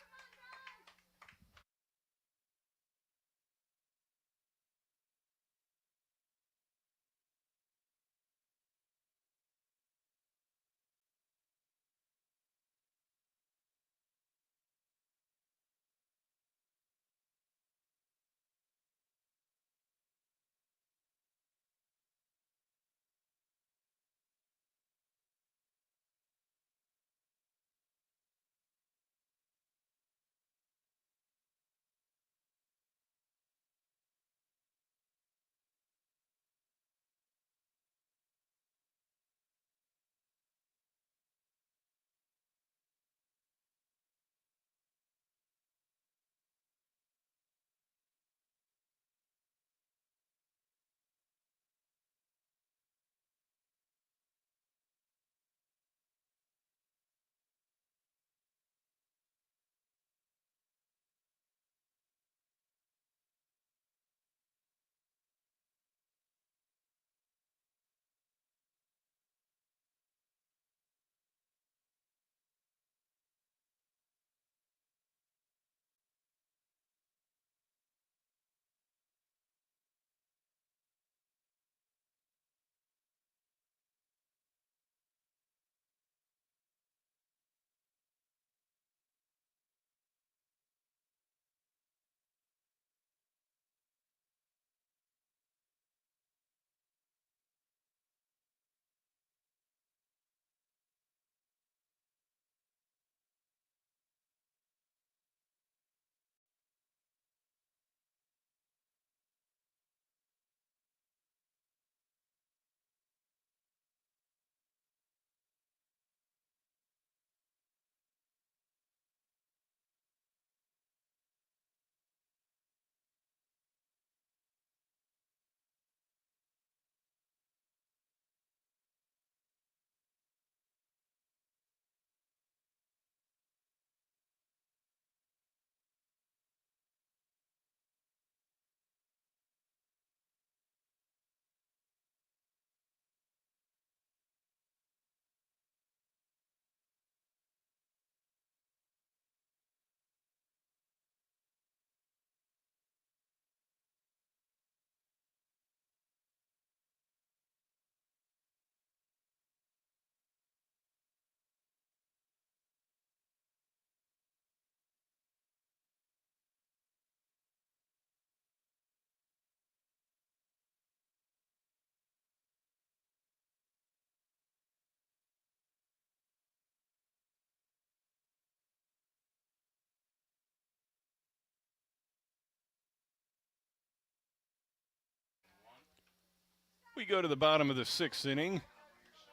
We go to the bottom of the sixth inning.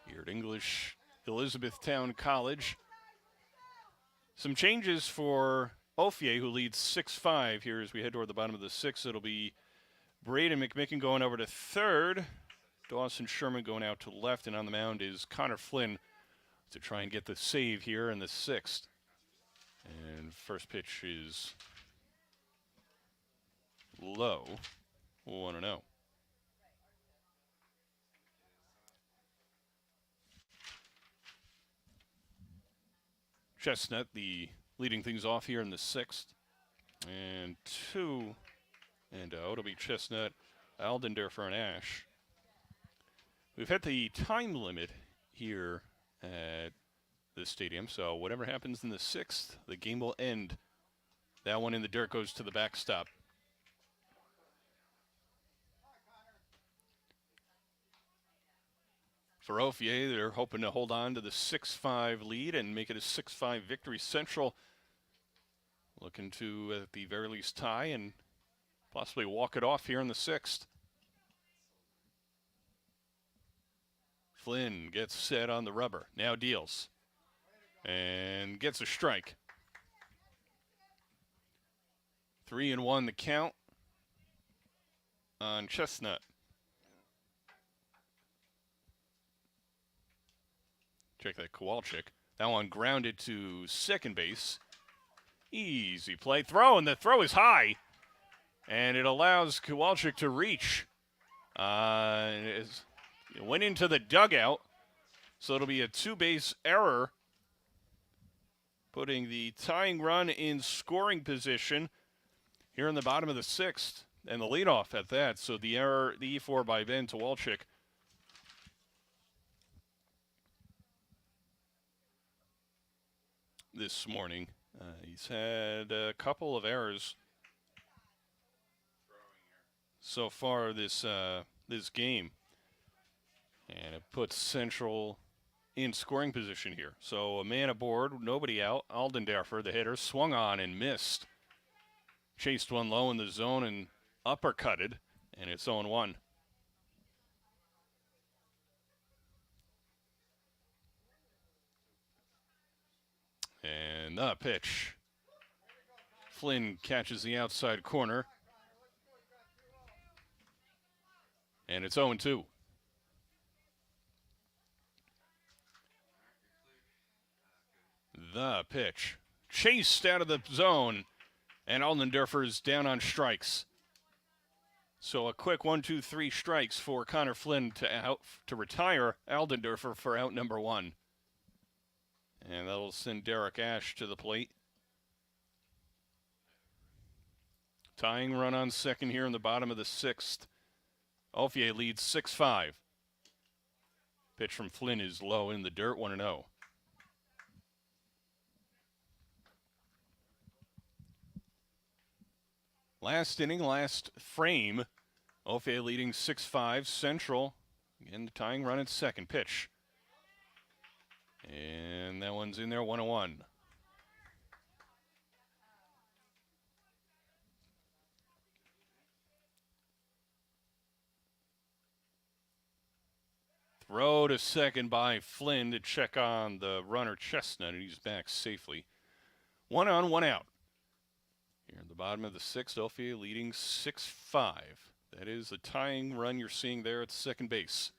here at English Elizabethtown College. Some changes for Ofier, who leads 6-5 here as we head toward the bottom of the sixth. It'll be Braden McMicken going over to third. Dawson Sherman going out to left, and on the mound is Connor Flynn to try and get the save here in the sixth. And first pitch is low, 1-0. Chestnut, the leading things off here in the sixth. And 2-0. It'll be Chestnut, Aldenderfer, and Ash. We've hit the time limit here at the stadium, so whatever happens in the sixth, the game will end. That one in the dirt goes to the backstop. For Ofier, they're hoping to hold on to the 6-5 lead and make it a 6-5 victory. Central looking to, at the very least, tie and possibly walk it off here in the sixth. Flynn gets set on the rubber. Now deals. And gets a strike. 3-1 the count on Chestnut. Check that Kowalczyk. That one grounded to second base. Easy play. Throw, and the throw is high. And it allows Kowalczyk to reach. It went into the dugout. So it'll be a two-base error, putting the tying run in scoring position here in the bottom of the sixth. And the leadoff at that. So the error, the E4 by Ben Kowalczyk. This morning. He's had a couple of errors so far this game, and it puts Central in scoring position here. So a man aboard, nobody out. Aldenderfer, the hitter, swung on and missed. Chased one low in the zone and uppercutted, and it's 0-1. And the pitch. Flynn catches the outside corner. And it's 0-2. The pitch. Chased out of the zone. And Aldenderfer's down on strikes. So a quick 1-2-3 strikes for Connor Flynn to retire Aldenderfer for out number one. And that'll send Derek Ash to the plate. Tying run on second here in the bottom of the sixth. Ofier leads 6-5. Pitch from Flynn is low in the dirt, 1-0. Last inning, last frame. Ofier leading 6-5. Central, again, the tying run at second. Pitch. And that one's in there, 1-1. Throw to second by Flynn to check on the runner Chestnut, and he's back safely. 1 on, 1 out. Here in the bottom of the sixth, Ofier leading 6-5. That is the tying run you're seeing there at second base.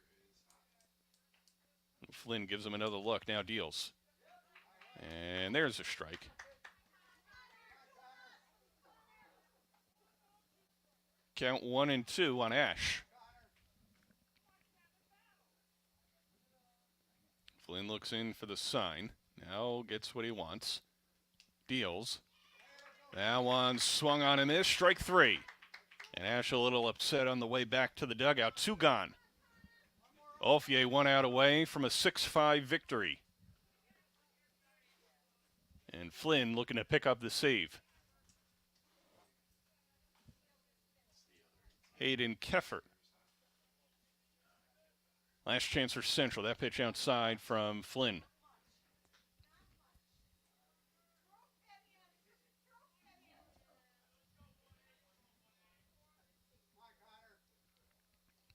Flynn gives him another look, now deals. And there's a strike. Count 1-2 on Ash. Flynn looks in for the sign. Now gets what he wants. Deals. That one swung on and missed. Strike 3. And Ash a little upset on the way back to the dugout. 2 gone. Ofier 1 out away from a 6-5 victory. And Flynn looking to pick up the save. Hayden Keffert. Last chance for Central. That pitch outside from Flynn.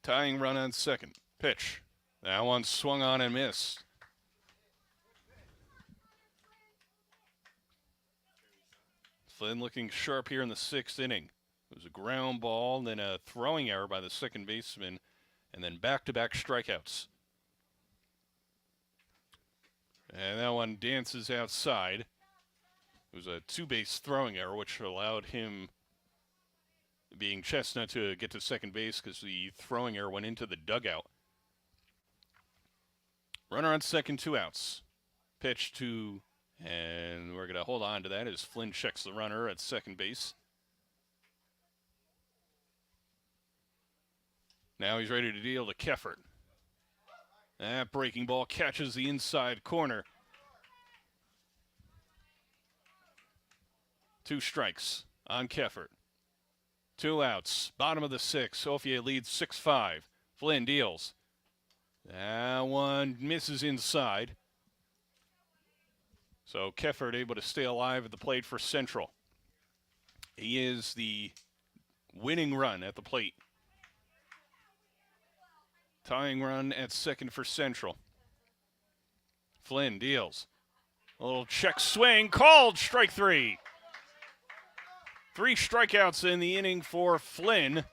Tying run on second. Pitch. That one swung on and missed. Flynn looking sharp here in the 6th inning. It was a ground ball, then a throwing error by the second baseman, and then back-to-back strikeouts. And that one dances outside. It was a 2-base throwing error, which allowed him, being Chestnut, to get to second base because the throwing error went into the dugout. Runner on second, 2 outs. Pitch to, and we're going to hold on to that as Flynn checks the runner at second base. Now he's ready to deal to Keffert. That breaking ball catches the inside corner. 2 strikes on Keffert. 2 outs. Bottom of the 6th. Ofier leads 6-5. Flynn deals. That one misses inside. So Keffert able to stay alive at the plate for Central. He is the winning run at the plate. Tying run at second for Central. Flynn deals. A little check swing. Called. Strike 3. 3 strikeouts in the inning for Flynn.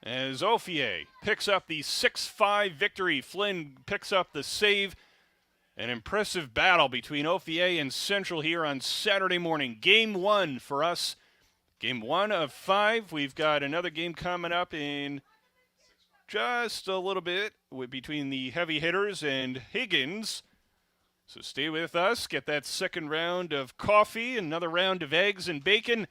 As Ofier picks up the 6-5 victory. Flynn picks up the save. An impressive battle between Ofier and Central here on Saturday morning. Game 1 for us. Game 1 of 5. We've got another game coming up in just a little bit between the heavy hitters and Higgins. So stay with us. Get that second round of coffee, another round of eggs and bacon.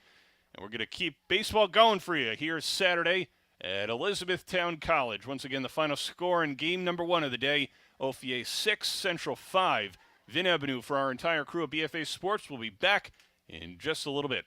And we're going to keep baseball going for you here Saturday at Elizabethtown College. Once again, the final score in game number 1 of the day, Ofier 6, Central 5. Vin Avenue for our entire crew of BFA Sports. We'll be back in just a little bit.